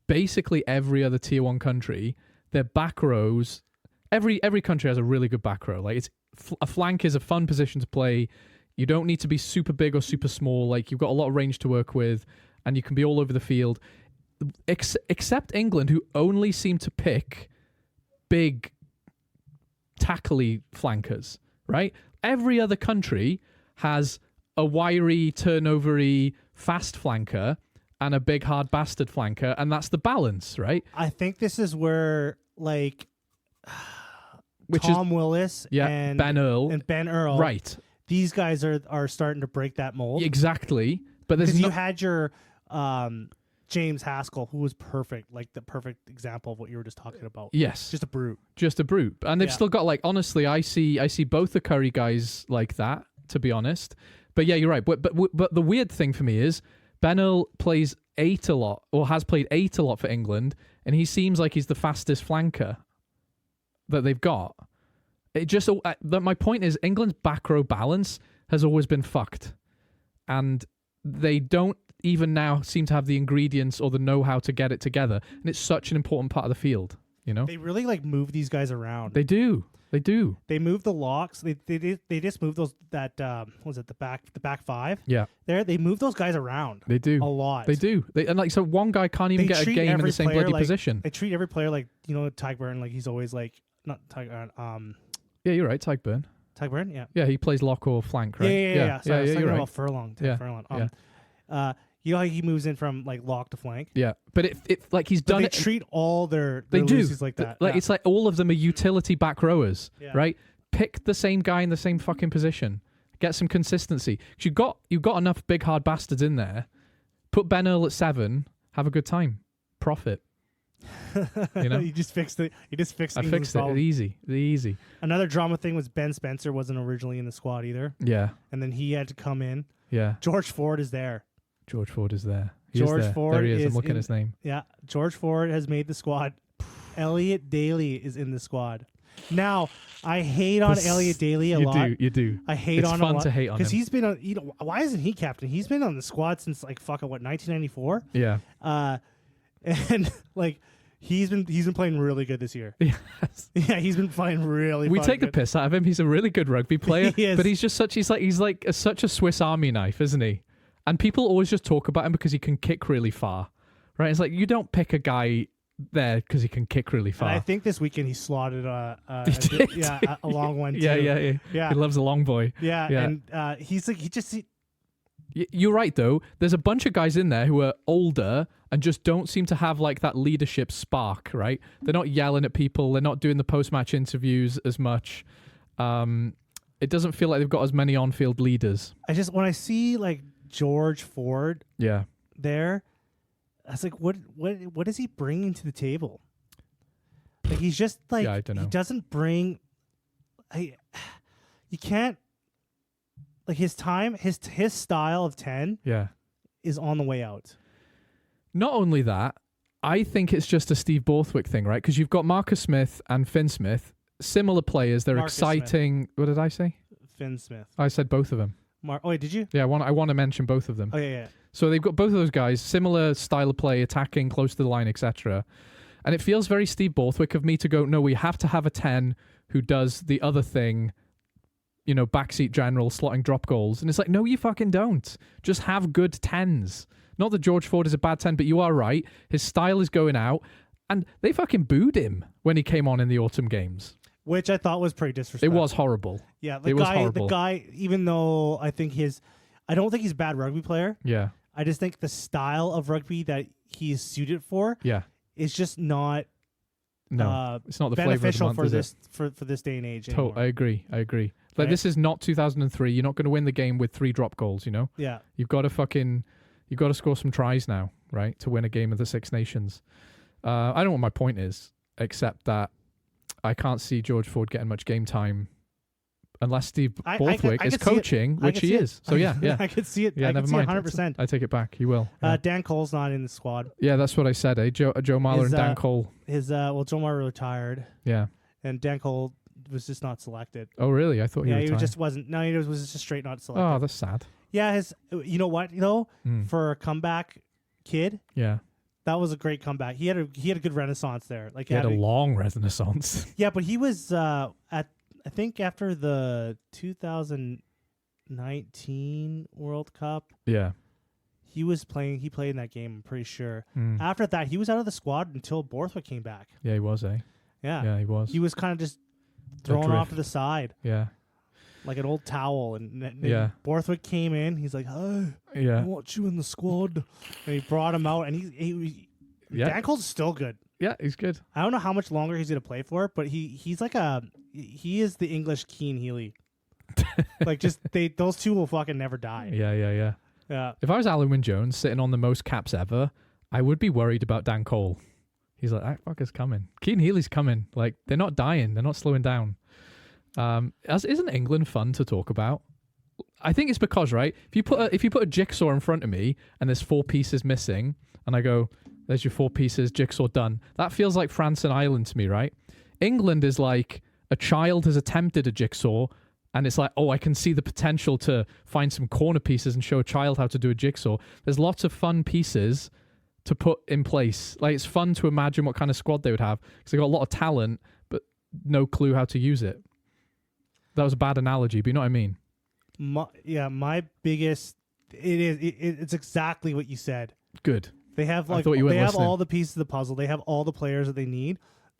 basically every other tier 1 country, their back rows, every country has a really good back row. Like a flank is a fun position to play. You don't need to be super big or super small. Like you've got a lot of range to work with and you can be all over the field. Except England, who only seem to pick big tackly flankers, right? Every other country has a wiry, turnovery, fast flanker and a big, hard bastard flanker, and that's the balance, right? I think this is where, like, Tom Willis and Ben Earl, right? These guys are starting to break that mold. Exactly, but there's you had your James Haskell, who was perfect, like the perfect example of what you were just talking about. Yes. Just a brute. And they've still got, like, honestly, I see both the Curry guys like that, to be honest. But yeah, you're right. But the weird thing for me is Ben Earl plays 8 a lot, or has played 8 a lot for England, and he seems like he's the fastest flanker that they've got. It just my point is England's back row balance has always been fucked. And they don't even now seem to have the ingredients or the know-how to get it together. And it's such an important part of the field, you know? They really like move these guys around. They do. They move the locks. They just move those what was it, the back 5? Yeah. They move those guys around. They do. A lot. They do. And like, so one guy can't even get a game in the same bloody position. They treat every player like, you know, Tygburn, like he's always like, not Tygburn, yeah, you're right, Tygburn. Tygburn, yeah. Yeah, he plays lock or flank, right? Yeah. Sorry, I was talking you're about right. Furlong. Yeah. You know how he moves in from like lock to flank. Yeah, but it like he's But done they it. treat all their They do Lucy's like that. Like Yeah. it's like all of them are utility back rowers, Yeah. right? Pick the same guy in the same fucking position. Get some consistency. 'Cause you've got enough big hard bastards in there. Put Ben Earl at 7. Have a good time. Profit. You know? You just fixed it. You just fixed. I England's fixed it. problem. Easy. Another drama thing was Ben Spencer wasn't originally in the squad either, Yeah. and then he had to come in. Yeah. George Ford is there. George Ford is there. George there. Ford There he is. I'm is looking at in- his name. Yeah, George Ford has made the squad. Elliot Daly is in the squad. Now, I hate on This- Elliot Daly a lot. You do. I hate It's on fun him a lot to hate on because him. he's been on. Why isn't he captain? He's been on the squad since like fucking what 1994. Yeah. And like he's been playing really good this year. Yes. Yeah, he's been playing really. We fucking take the good. piss out of him. He's a really good rugby player, He is. but he's such a Swiss Army knife, isn't he? And people always just talk about him because he can kick really far, right? It's like you don't pick a guy there because he can kick really And far. I think this weekend he slotted a did? long one. yeah, too. yeah. Yeah. He loves a long boy. Yeah, Yeah. and he's like You're right, though. There's a bunch of guys in there who are older and just don't seem to have like that leadership spark, right? They're not yelling at people. They're not doing the post-match interviews as much. It doesn't feel like they've got as many on-field leaders. when I see like George Ford Yeah. there, I was like, what is he bringing to the table? Like he's just like Yeah, I don't know. he doesn't bring. You can't like his style of 10 Yeah. is on the way out. Not only that, I think it's just a Steve Borthwick thing, right? Because you've got Marcus Smith and Finn Smith, similar players. They're Marcus exciting. What did I say? Finn Smith. I said both of them. Oh wait, did you? Yeah, I want to mention both of them. Oh yeah. So they've got both of those guys, similar style of play, attacking close to the line, etc. And it feels very Steve Borthwick of me to go, no, we have to have a 10 who does the other thing, you know, backseat general, slotting drop goals. And it's like, no, you fucking don't. Just have good 10s. Not that George Ford is a bad 10, but you are right. His style is going out. And they fucking booed him when he came on in the autumn games. Which I thought was pretty disrespectful. It was horrible. Yeah, It was horrible. The guy, even though I don't think he's a bad rugby player. Yeah. I just think the style of rugby that he's suited for Yeah. is just not No, it's not the flavor of the beneficial month, for is this for this day and age. it? Anymore. I agree. Like, Right? this is not 2003. You're not going to win the game with 3 drop goals, you know? Yeah, You've got to score some tries now, right, to win a game of the Six Nations. I don't know what my point is, except that I can't see George Ford getting much game time unless Steve Borthwick I is could see it. coaching, I which could he see it. is. So yeah. I could see it. Yeah, I never could see mind. 100%. I take it back. He will. Yeah, Dan Cole's not in the squad. yeah, that's what I said. Joe Marler His, and Dan Cole. Joe Mara retired, Yeah. and Dan Cole was just not selected. Oh, really? I thought he Yeah, retired. he just wasn't. No, he was just straight not selected. Oh, that's sad. Yeah, you know what though? Mm. For a comeback kid, Yeah. that was a great comeback. He had a good renaissance there. Like He had a long renaissance. yeah, but he was I think after the 2019 World Cup, Yeah. he played in that game, I'm pretty sure. Mm. After that, he was out of the squad until Borthwick came back. Yeah, he was, eh? Yeah. Yeah, he was. He was kind of just thrown off to the side Yeah. like an old towel, and Yeah. Borthwick came in. He's like, "Oh, I Yeah. want you in the squad," and he brought him out. And he Yeah. Dan Cole's still good. Yeah, he's good. I don't know how much longer he's gonna play for, but he is the English Keen Healy. Like those two will fucking never die. Yeah. Yeah. If I was Alan Wynne-Jones sitting on the most caps ever, I would be worried about Dan Cole. He's like, that fucker's coming. Keane Healy's coming. Like, they're not dying. They're not slowing down. Isn't England fun to talk about? I think it's because, right, if you put a jigsaw in front of me and there's 4 pieces missing, and I go, there's your 4 pieces, jigsaw done. That feels like France and Ireland to me, right? England is like a child has attempted a jigsaw, and it's like, oh, I can see the potential to find some corner pieces and show a child how to do a jigsaw. There's lots of fun pieces to put in place. Like, it's fun to imagine what kind of squad they would have because they've got a lot of talent, but no clue how to use it. That was a bad analogy, but you know what I mean? My biggest it's exactly what you said. Good. They have I thought you weren't have listening. all the pieces of the puzzle. They have all the players that they need.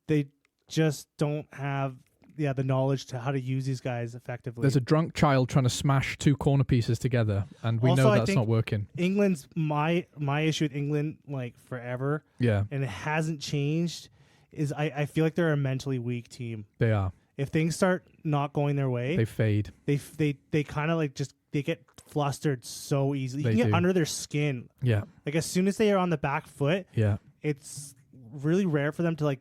They just don't have the knowledge to how to use these guys effectively. There's a drunk child trying to smash 2 corner pieces together, and we Also, know I that's think not working. England's my issue with England, like forever, Yeah, and it hasn't changed. Is I feel like they're a mentally weak team. they are. If things start not going their way, They fade. they kind of like just they get flustered so easily. You They can get do. under their skin. Yeah, Like as soon as they are on the back foot, yeah, it's really rare for them to like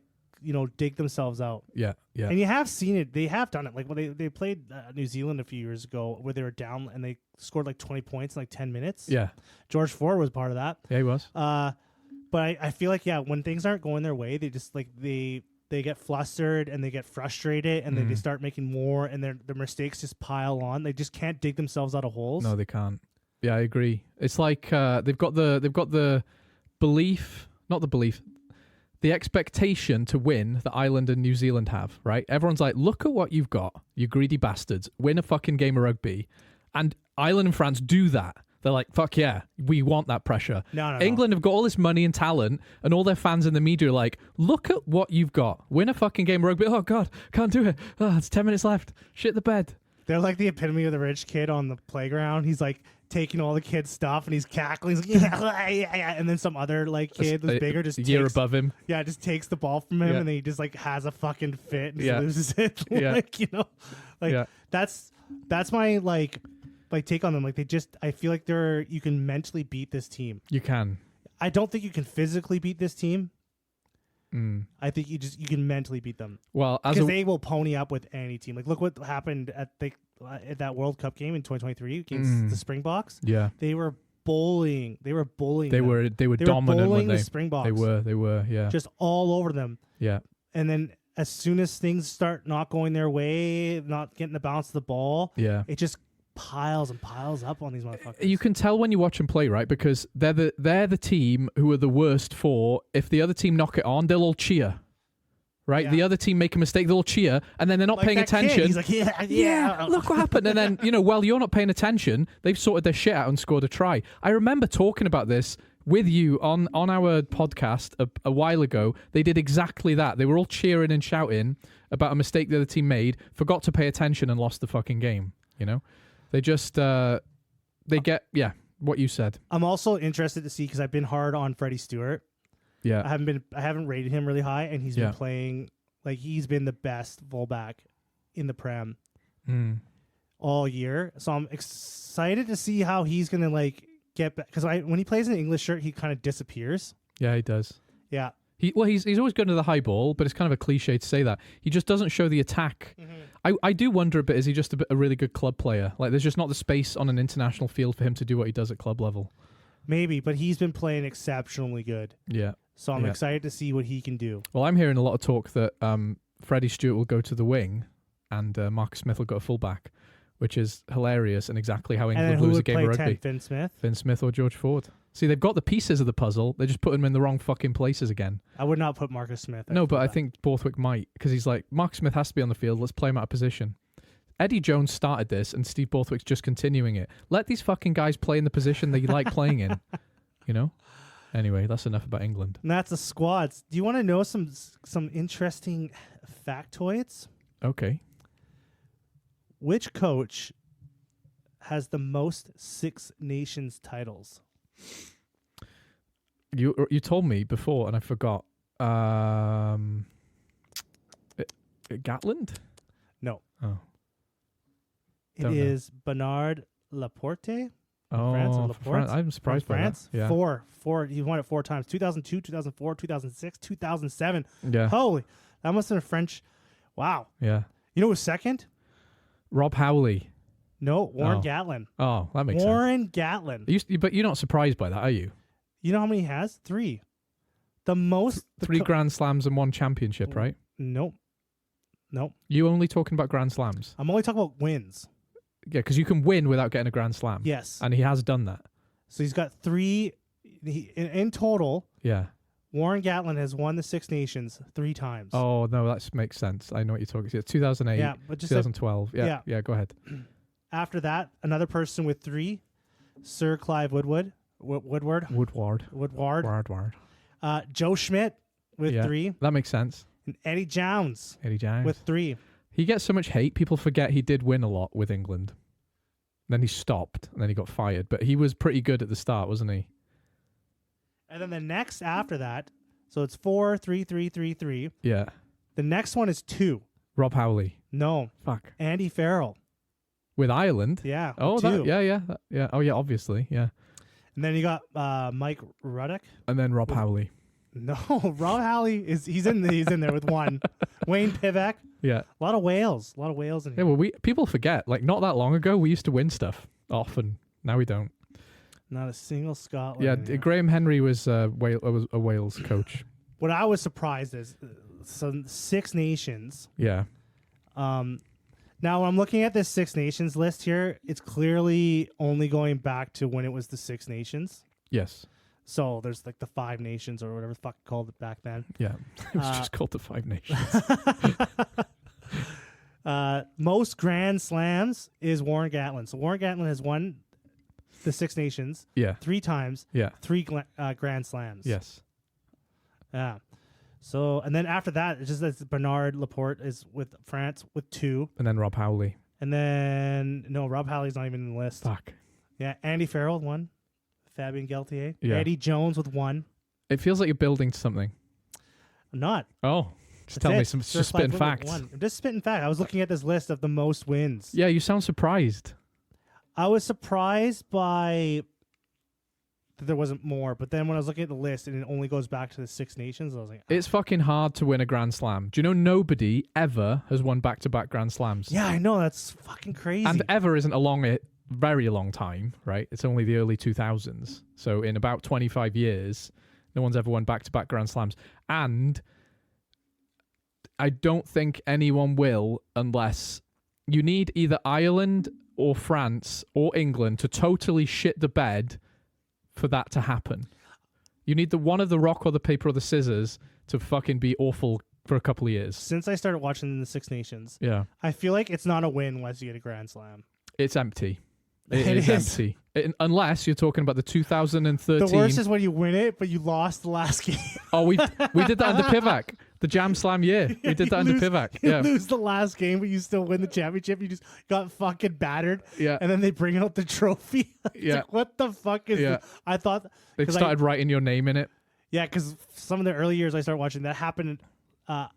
dig themselves out. yeah, yeah. And you have seen it. They have done it. Like when they played New Zealand a few years ago, where they were down and they scored like 20 points in like 10 minutes. Yeah, George Ford was part of that. yeah, he was. But I feel like when things aren't going their way, they just like they get flustered and they get frustrated and then they start making more and their mistakes just pile on. They just can't dig themselves out of holes. No, they can't. Yeah, I agree. It's like they've got the belief, not the belief, the expectation to win that Ireland and New Zealand have, right? Everyone's like, look at what you've got, you greedy bastards. Win a fucking game of rugby. And Ireland and France do that. They're like, fuck yeah, we want that pressure. No. England have got all this money and talent, and all their fans in the media are like, look at what you've got. Win a fucking game of rugby. Oh, God, can't do it. Oh, it's 10 minutes left. Shit the bed. They're like the epitome of the rich kid on the playground. He's like taking all the kids' stuff and he's cackling. He's like, yeah. And then some other like kid that's bigger just year takes, above him. Yeah, just takes the ball from him Yeah. and then he just like has a fucking fit and just Yeah. loses it. Yeah. Yeah. That's my like take on them. Like I feel like you can mentally beat this team. You can. I don't think you can physically beat this team. Mm. I think you can mentally beat them. Well, Because they will pony up with any team. Like look what happened at that World Cup game in 2023 against the Springboks. Yeah. They were bullying. They were bullying. They them. were dominant bullying when the Springboks. They were, yeah. Just all over them. Yeah. And then as soon as things start not going their way, not getting the bounce of the ball, Yeah. it just piles and piles up on these motherfuckers. You can tell when you watch them play, right? Because they're the team who are the worst for if the other team knock it on, they'll all cheer. Right? Yeah. The other team make a mistake, they'll all cheer, and then they're not Like paying that kid, attention. he's like, yeah. Look what happened. And then, while you're not paying attention, they've sorted their shit out and scored a try. I remember talking about this with you on our podcast a while ago. They did exactly that. They were all cheering and shouting about a mistake the other team made, forgot to pay attention and lost the fucking game. They just, they get, what you said. I'm also interested to see, because I've been hard on Freddie Stewart. Yeah. I haven't rated him really high, and he's been playing like he's been the best fullback in the Prem all year. So I'm excited to see how he's gonna like get back, because when he plays in an English shirt, he kind of disappears. Yeah, he does. Yeah. He's always good to the high ball, but it's kind of a cliche to say that. He just doesn't show the attack. I do wonder a bit, is he just a really good club player? Like, there's just not the space on an international field for him to do what he does at club level. Maybe, but he's been playing exceptionally good. Yeah. So I'm excited to see what he can do. Well, I'm hearing a lot of talk that Freddie Stewart will go to the wing and Marcus Smith will go to fullback, which is hilarious and exactly how England lose a game of rugby. 10? Finn Smith? Finn Smith or George Ford. See, they've got the pieces of the puzzle. They just put them in the wrong fucking places again. I would not put Marcus Smith. No, but I think Borthwick might, because he's like, Marcus Smith has to be on the field. Let's play him out of position. Eddie Jones started this, and Steve Borthwick's just continuing it. Let these fucking guys play in the position they like playing in. Anyway, that's enough about England. And that's the squads. Do you want to know some interesting factoids? Okay. Which coach has the most Six Nations titles? You told me before, and I forgot. Gatland? No. Oh. It Don't know. is Bernard Laporte. France or Oh, Laporte? I'm surprised by France. that. Yeah. Four. He won it 4 times. 2002, 2004, 2006, 2007. Yeah. Holy. That must have been French. Wow. Yeah. You know who's second? Rob Howley. No, Warren Oh. Gatlin. Oh, that makes Warren Gatlin. sense. But you're not surprised by that, are you? You know how many he has? 3. The most. Three Grand Slams and 1 championship, right? Nope. You only talking about Grand Slams? I'm only talking about wins. Yeah, because you can win without getting a Grand Slam. Yes. And he has done that. So he's got 3. In total, Yeah. Warren Gatlin has won the Six Nations 3 times. Oh, no, that makes sense. I know what you're talking about. 2008, Yeah, but just 2012. Yeah, go ahead. after that, another person with 3, Sir Clive Woodward. Woodward. Joe Schmidt with 3. That makes sense. And Eddie Jones Eddie Jones. with 3. He gets so much hate, people forget he did win a lot with England. Then he stopped, and then he got fired. But he was pretty good at the start, wasn't he? And then the next after that, so it's 4, 3, 3, 3, 3. Yeah. The next one is 2. Rob Howley. No. Fuck. Andy Farrell. With Ireland? Yeah. Oh, 2. Yeah. Oh, yeah, obviously. Yeah. And then you got Mike Ruddock. And then Rob Howley. No, Rob Howley he's in there with 1. Wayne Pivac. Yeah. A lot of whales. in Yeah, here. well, people forget. Like, not that long ago, we used to win stuff often. Now we don't. Not a single Scotland. Yeah, in here. Graham Henry was a Wales coach. What I was surprised is some 6 nations. Yeah. Now, when I'm looking at this 6 nations list here, it's clearly only going back to when it was the 6 nations. Yes. So there's like the 5 nations or whatever the fuck called it back then. Yeah. It was just called the 5 Nations. Most Grand Slams is Warren Gatland. So Warren Gatland has won the 6 nations Yeah. 3 times, Yeah. 3 Grand Slams. Yes. Yeah. So, and then after that, it's just that Bernard Laporte is with France with 2. And then Rob Howley. And then, no, Rob Howley's not even in the list. Fuck. Yeah, Andy Farrell, 1. Fabien Galtier. Yeah. Eddie Jones with 1. It feels like you're building to something. I'm not. Oh. Just That's tell me it. some Just just like spitting facts. 1. I'm just spitting facts. I was looking at this list of the most wins. Yeah, you sound surprised. I was surprised by that there wasn't more, but then when I was looking at the list and it only goes back to the 6 nations, I was like, It's fucking hard to win a Grand Slam. Do you know nobody ever has won back-to-back Grand Slams? yeah, I know, that's fucking crazy. And ever isn't very long time, right? It's only the early 2000s. So in about 25 years, no one's ever won back-to-back Grand Slams. And I don't think anyone will unless you need either Ireland or France or England to totally shit the bed for that to happen. You need the one of the rock or the paper or the scissors to fucking be awful for a couple of years. Since I started watching the 6 nations, Yeah. I feel like it's not a win unless you get a Grand Slam. It's empty. It is is. empty. Unless you're talking about the 2013. The worst is when you win it, but you lost the last game. Oh, we did that under Pivac. The Jam Slam year. We did that under Pivac. You Yeah. lose the last game, but you still win the championship. You just got fucking battered. Yeah. And then they bring out the trophy. It's Yeah. like, what the fuck is Yeah. this? I thought... They 'cause started writing your name in it. Yeah, because some of the early years I started watching, that happened... I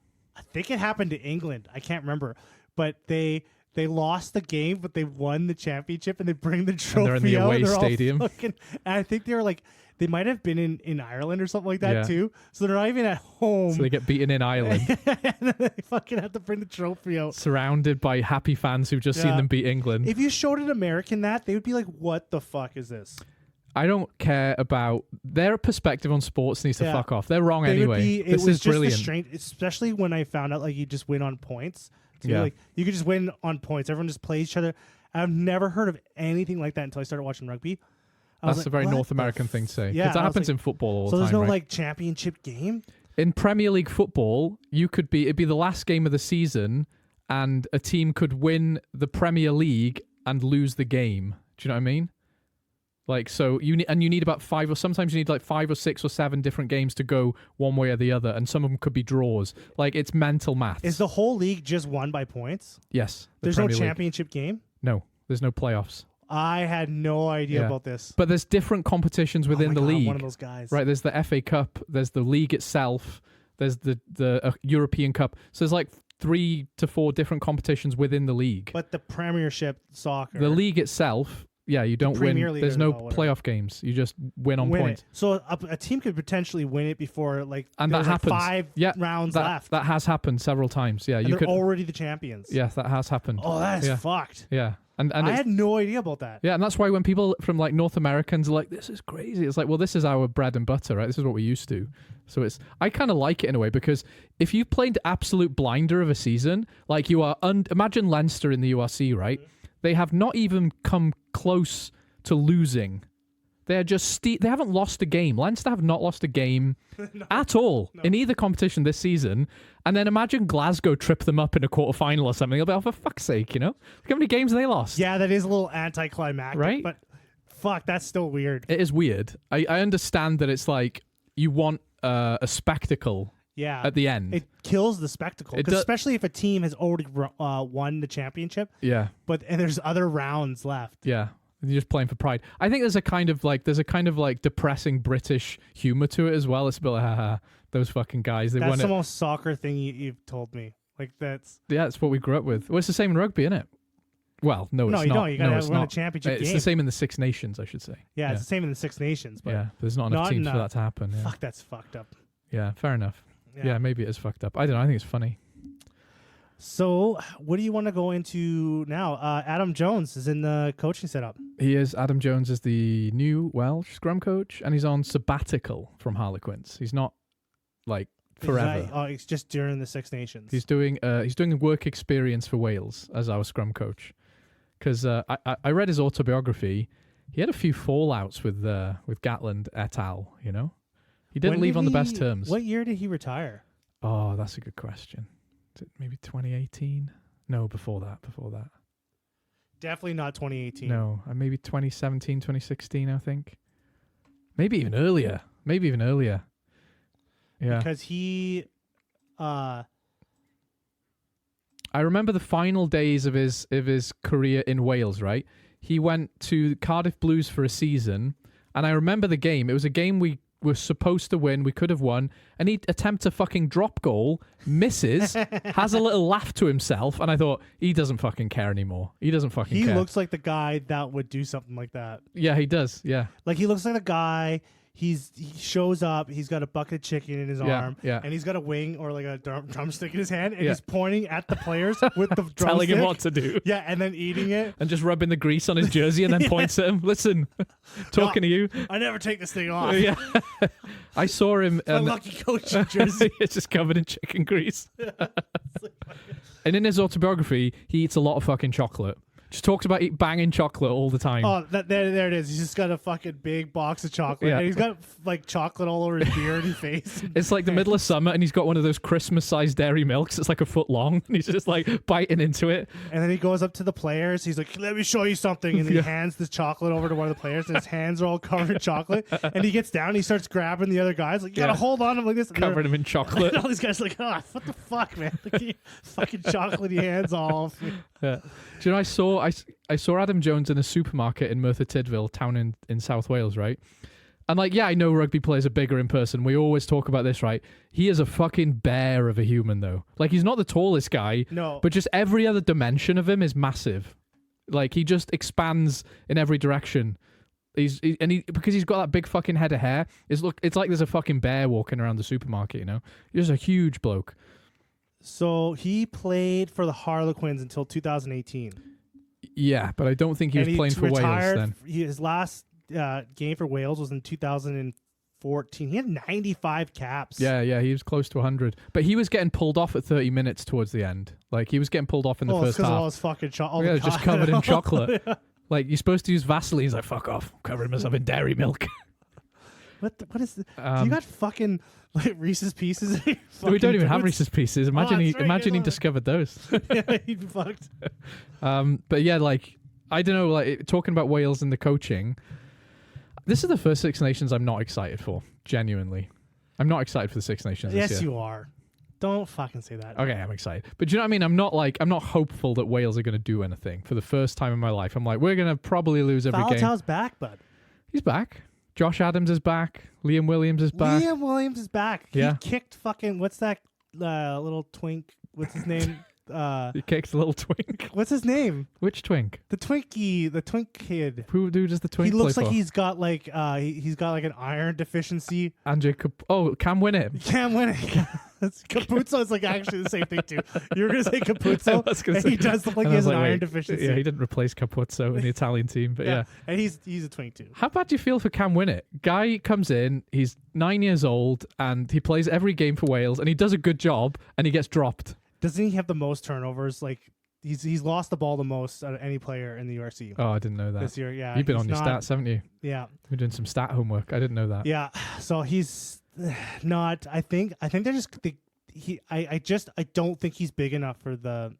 think it happened to England. I can't remember. But they lost the game, but they won the championship, and they bring the trophy they're in the out. away They're all stadium. and I think they were like... They might have been in Ireland or something like that, Yeah. too. So they're not even at home. So they get beaten in Ireland, and then they fucking have to bring the trophy out. surrounded by happy fans who've just seen Yeah. them beat England. If you showed an American that, they would be like, what the fuck is this? I don't care about their perspective on sports needs to Yeah. fuck off. They're wrong They would anyway. be, it This was is just brilliant. the strange, especially when I found out like you just win on points. So Yeah. like you could just win on points. Everyone just plays each other. I've never heard of anything like that until I started watching rugby. I was That's like, a very what North the American thing to say. Yeah, Because that I was happens like- in football all So the there's time, no right? like championship game. In Premier League football, it'd be the last game of the season, and a team could win the Premier League and lose the game. Do you know what I mean? Like, so you need about 5 or sometimes you need like 5 or 6 or 7 different games to go one way or the other, and some of them could be draws. Like, it's mental maths. Is the whole league just won by points? Yes. the There's no Premier League. championship game? No, there's no playoffs. I had no idea Yeah. about this. But there's different competitions Oh within my the God, league. one of those guys. Right, there's the FA Cup, there's the league itself, there's the European Cup. So there's like 3 to 4 different competitions within the league. But the Premiership soccer. The league itself, yeah, you don't win. Premier League There's as no well, whatever. playoff games. You just win on win points. it. So a team could potentially win it before like And there's that like happens. 5 Yeah, rounds That left. that has happened several times. Yeah, and you they're could. already the champions. Yeah, that has happened. Oh, that is Yeah. fucked. Yeah, and I it's, had no idea about that. yeah, and that's why when people from like North Americans are like, "This is crazy," it's like, well, this is our bread and butter, right? This is what we used to. So I kind of like it in a way because if you played absolute blinder of a season, like you are, imagine Leinster in the URC, right? They have not even come close to losing. They're just they haven't lost a game. Leinster have not lost a game at all in either competition this season. And then imagine Glasgow trip them up in a quarterfinal or something. They'll be, oh, for fuck's sake, you know? Look how many games they lost. Yeah, that is a little anticlimactic. Right? But fuck, that's still weird. It is weird. I understand that it's like you want a spectacle Yeah. At the end. It kills the spectacle. Especially if a team has already won the championship. Yeah. And there's other rounds left. Yeah. You're just playing for pride. I think there's a kind of like depressing British humor to it as well. It's a bit like, haha, those fucking guys. That's the most soccer thing you've told me. Like that's what we grew up with. Well, it's the same in rugby, isn't it? Well, no, it's not. No, you gotta win a championship game. It's the same in the Six Nations, I should say. Yeah, it's the same in the Six Nations. But yeah, there's not enough teams for that to happen. Yeah. Fuck, that's fucked up. Yeah, fair enough. Yeah, maybe it is fucked up. I don't know. I think it's funny. So, what do you want to go into now? Adam Jones is in the coaching setup. He is. Adam Jones is the new Welsh scrum coach, and he's on sabbatical from Harlequins. He's not like forever. It's just during the Six Nations. He's doing a work experience for Wales as our scrum coach. Because I read his autobiography. He had a few fallouts with Gatland et al. You know, he didn't leave on the best terms. What year did he retire? Oh, that's a good question. Is it maybe 2018? No, before that. Definitely not 2018. No, maybe 2017, 2016, I think. Maybe even earlier. Yeah. Because he... I remember the final days of his career in Wales, right? He went to Cardiff Blues for a season, and I remember the game. It was a game we were supposed to win. We could have won. And he attempts a fucking drop goal, misses, has a little laugh to himself, and I thought, he doesn't fucking care anymore. He doesn't fucking care. He looks like the guy that would do something like that. Yeah, he does. Yeah. Like, he looks like the guy... He shows up. He's got a bucket of chicken in his arm, and he's got a wing or like a drumstick in his hand, and he's pointing at the players with the drumstick, telling him what to do. Yeah, and then eating it, and just rubbing the grease on his jersey, and then points at him. Listen, talking to you. I never take this thing off. Yeah, I saw him. My lucky coaching jersey. It's just covered in chicken grease. And in his autobiography, he eats a lot of fucking chocolate. Just talks about banging chocolate all the time. Oh, there it is. He's just got a fucking big box of chocolate. Yeah. And he's got like chocolate all over his beard and face. It's like the middle of summer, and he's got one of those Christmas-sized dairy milks. It's like a foot long, and he's just like biting into it. And then he goes up to the players. He's like, "Let me show you something." And he hands this chocolate over to one of the players, and his hands are all covered in chocolate. And he gets down, and he starts grabbing the other guys. Like, you gotta hold on him like this. Covered him in chocolate. And all these guys are like, "Oh, what the fuck, man? Like, fucking chocolatey hands all." Yeah. Do you know, I saw Adam Jones in a supermarket in Merthyr Tydfil, town in South Wales, right? And like, yeah, I know rugby players are bigger in person. We always talk about this, right? He is a fucking bear of a human, though. Like, he's not the tallest guy, no, but just every other dimension of him is massive. Like, he just expands in every direction. Because he's got that big fucking head of hair. It's like there's a fucking bear walking around the supermarket, you know? He's a huge bloke. So he played for the Harlequins until 2018. Yeah, but I don't think he was playing for Wales then. His last game for Wales was in 2014. He had 95 caps. Yeah, he was close to 100. But he was getting pulled off at 30 minutes towards the end. Like, he was getting pulled off in the first half. All his fucking chocolate. Yeah, just covered in chocolate. Yeah. Like, you're supposed to use Vaseline. He's like, fuck off. I'm covering myself in dairy milk. What is this? You got fucking like Reese's Pieces? We don't even have Reese's Pieces. Imagine he discovered those. Yeah, he'd be fucked. But yeah, like, I don't know, like, talking about Wales and the coaching, this is the first Six Nations I'm not excited for, genuinely. I'm not excited for the Six Nations this year. Yes, you are. Don't fucking say that. Okay, I'm excited. But do you know what I mean? I'm not hopeful that Wales are going to do anything for the first time in my life. I'm like, we're going to probably lose every game. Faletau's back, bud. He's back. Josh Adams is back. Liam Williams is back. Liam Williams is back. Yeah. He kicked fucking, what's that little twink? What's his name? He kicks a little twink. What's his name? Which twink? The twink kid. Who does the twink He looks play like for? he's got like an iron deficiency. Cam Winnett. Cam Winnett. Capuzzo is like actually the same thing too. You were gonna say Capuzzo. He does look like he has an iron deficiency. Yeah, he didn't replace Capuzzo in the Italian team, but yeah. And he's a twink too. How bad do you feel for Cam Winnett? Guy comes in, he's 9 years old, and he plays every game for Wales, and he does a good job, and he gets dropped. Doesn't he have the most turnovers? Like he's lost the ball the most out of any player in the URC. Oh, I didn't know that. This year, yeah. You've been on your stats, haven't you? Yeah. You're doing some stat homework. I didn't know that. Yeah. So he's not. I think they're just. I don't think he's big enough for the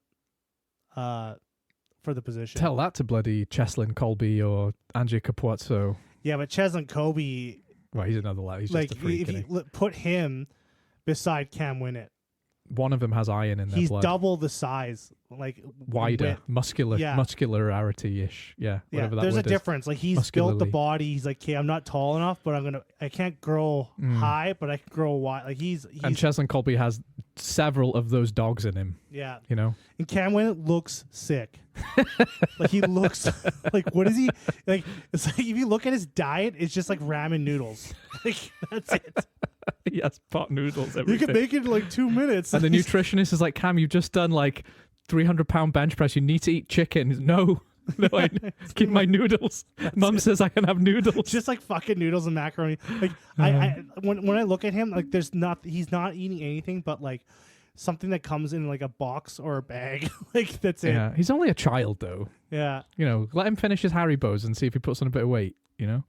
position. Tell that to bloody Cheslin Colby or Andrea Capuzzo. Yeah, but Cheslin Colby. Well, he's another lad. He's like, just a freak. If you put him beside Cam Winnett. One of them has iron in their He's blood. double the size, like Wider, muscularity-ish. Yeah, whatever that there's a word is. difference. Like he's built the body. He's like, okay, I'm not tall enough, but I can't grow high, but I can grow wide. Like he's and Cheslin Colby has several of those dogs in him. Yeah, you know. And Cam Winnett looks sick. Like he looks like, what is he like? It's like if you look at his diet, it's just like ramen noodles. Like that's it. Yes, pot noodles. Everything. You can make it in like 2 minutes. And the nutritionist is like, Cam, you've just done like 300-pound bench press. You need to eat chicken. No, I keep my noodles. Mom says I can have noodles. Just like fucking noodles and macaroni. Like when I look at him, like he's not eating anything but like something that comes in like a box or a bag. Like that's it. Yeah, he's only a child though. Yeah. You know, let him finish his Haribos and see if he puts on a bit of weight. You know,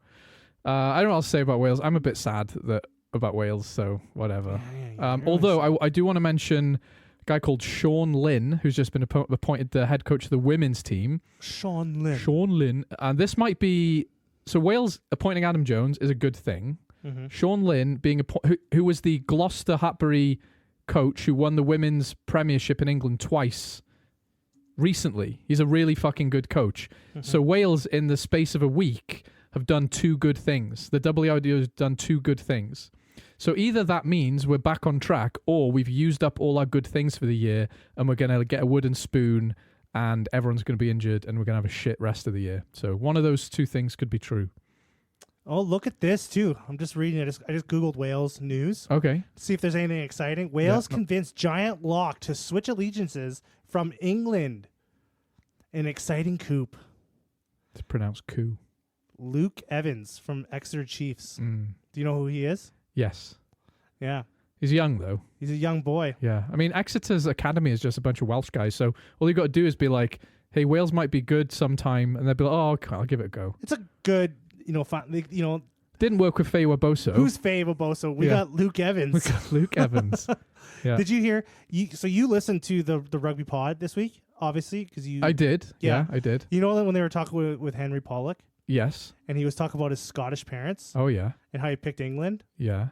I don't know what else to say about Wales. I'm a bit sad about Wales, so whatever. Although I do want to mention a guy called Sean Lynn, who's just been appointed the head coach of the women's team. Sean Lynn. And this might be... So Wales appointing Adam Jones is a good thing. Mm-hmm. Sean Lynn, being who was the Gloucester Hatbury coach who won the women's premiership in England twice recently. He's a really fucking good coach. Mm-hmm. So Wales, in the space of a week, have done two good things. The WRDO has done two good things. So either that means we're back on track, or we've used up all our good things for the year and we're going to get a wooden spoon and everyone's going to be injured and we're going to have a shit rest of the year. So one of those two things could be true. Oh, look at this too. I'm just reading it. I just Googled Wales news. Okay. See if there's anything exciting. Wales convinced Giant Lock to switch allegiances from England. An exciting coup. It's pronounced coup. Luke Evans from Exeter Chiefs. Do you know who he is? Yes. Yeah. He's young, though. He's a young boy. Yeah. I mean, Exeter's academy is just a bunch of Welsh guys, so all you got to do is be like, hey, Wales might be good sometime, and they'll be like, oh, okay, I'll give it a go. It's a good, Didn't work with Faye Waboso. Who's Faye Waboso? We got Luke Evans. We got Luke Evans. Yeah. Did you hear? So you listened to the rugby pod this week, obviously, because you... I did. Yeah, I did. You know that when they were talking with Henry Pollock? Yes. And he was talking about his Scottish parents. Oh, yeah. And how he picked England. Yeah.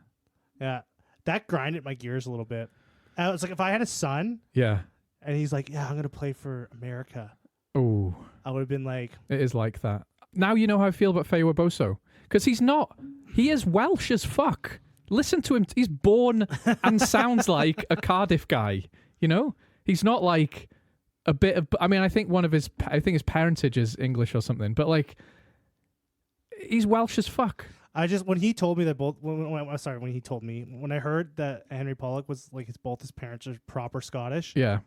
Yeah. That grinded my gears a little bit. It's like if I had a son. Yeah. And he's like, yeah, I'm going to play for America. Oh. I would have been like... It is like that. Now you know how I feel about Faye Waboso. Because he's not... He is Welsh as fuck. Listen to him. He's born and sounds like a Cardiff guy. You know? He's not like a bit of... I mean, I think his parentage is English or something. But like... He's Welsh as fuck. When he told me that when I heard that Henry Pollock was like both his parents are proper Scottish. Yeah.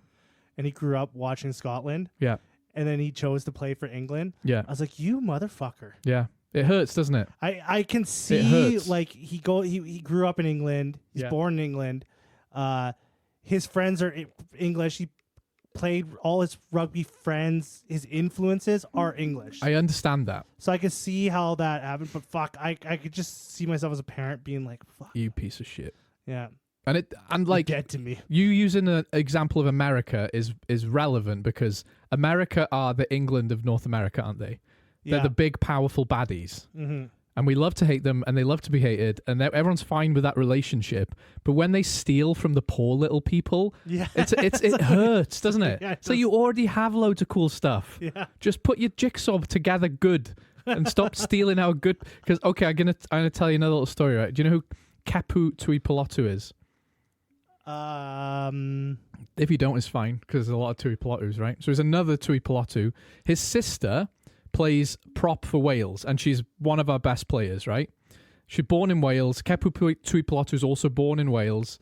And he grew up watching Scotland. Yeah. And then he chose to play for England. Yeah. I was like, you motherfucker. Yeah. It hurts, doesn't it? I can see like he grew up in England. He's born in England. His friends are English. He played all his rugby friends. His influences are English. I understand that. So I can see how that happened. But fuck, I could just see myself as a parent being like, fuck. You piece of shit. Yeah. And like get to me. You using an example of America is relevant because America are the England of North America, aren't they? They're the big, powerful baddies. Mm-hmm. And we love to hate them, and they love to be hated, and everyone's fine with that relationship. But when they steal from the poor little people, it hurts, doesn't it? Yeah, so you already have loads of cool stuff. Yeah. Just put your jigsaw together good, and stop stealing our good. Because I'm gonna tell you another little story. Right? Do you know who Kepu Tuipulotu is? If you don't, it's fine because there's a lot of Tuipulotus, right? So there's another Tuipulotu. His sister plays prop for Wales, and she's one of our best players, right? She's born in Wales. Kepu Tuipulotu is also born in Wales.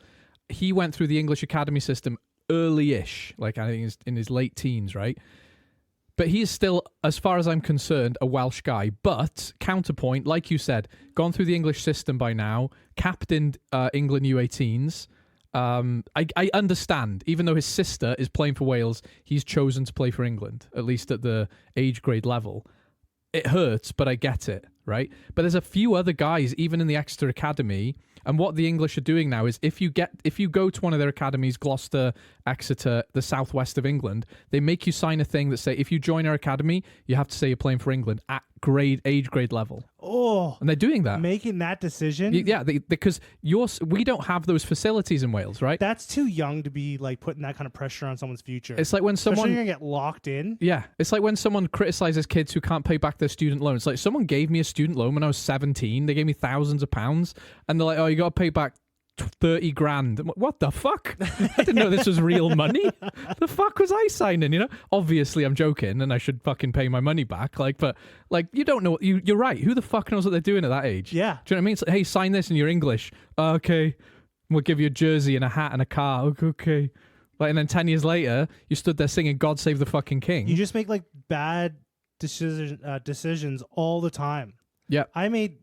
He went through the English academy system early-ish, like I think he's in his late teens, right? But he is still, as far as I'm concerned, a Welsh guy. But, counterpoint, like you said, gone through the English system by now, captained England U18s. I understand, even though his sister is playing for Wales, he's chosen to play for England, at least at the age grade level. It hurts, but I get it, right? But there's a few other guys, even in the Exeter Academy. And what the English are doing now is if you go to one of their academies, Gloucester, Exeter, the southwest of England, they make you sign a thing that say if you join our academy, you have to say you're playing for England at age grade level. Oh, and they're doing that, making that decision. Yeah, because we don't have those facilities in Wales, right? That's too young to be like putting that kind of pressure on someone's future. It's like when someone you're gonna get locked in. Yeah, it's like when someone criticizes kids who can't pay back their student loans. It's like someone gave me a student loan when I was 17. They gave me thousands of pounds, and they're like, "Oh, you got to pay back 30 grand. I'm like, what the fuck? I didn't know this was real money. The fuck was I signing, you know? Obviously, I'm joking, and I should fucking pay my money back. But you don't know. You're right. Who the fuck knows what they're doing at that age? Yeah. Do you know what I mean? It's like, hey, sign this and you're English. Okay. We'll give you a jersey and a hat and a car. Okay. And then 10 years later, you stood there singing God Save the Fucking King. You just make bad decisions all the time. Yeah. I made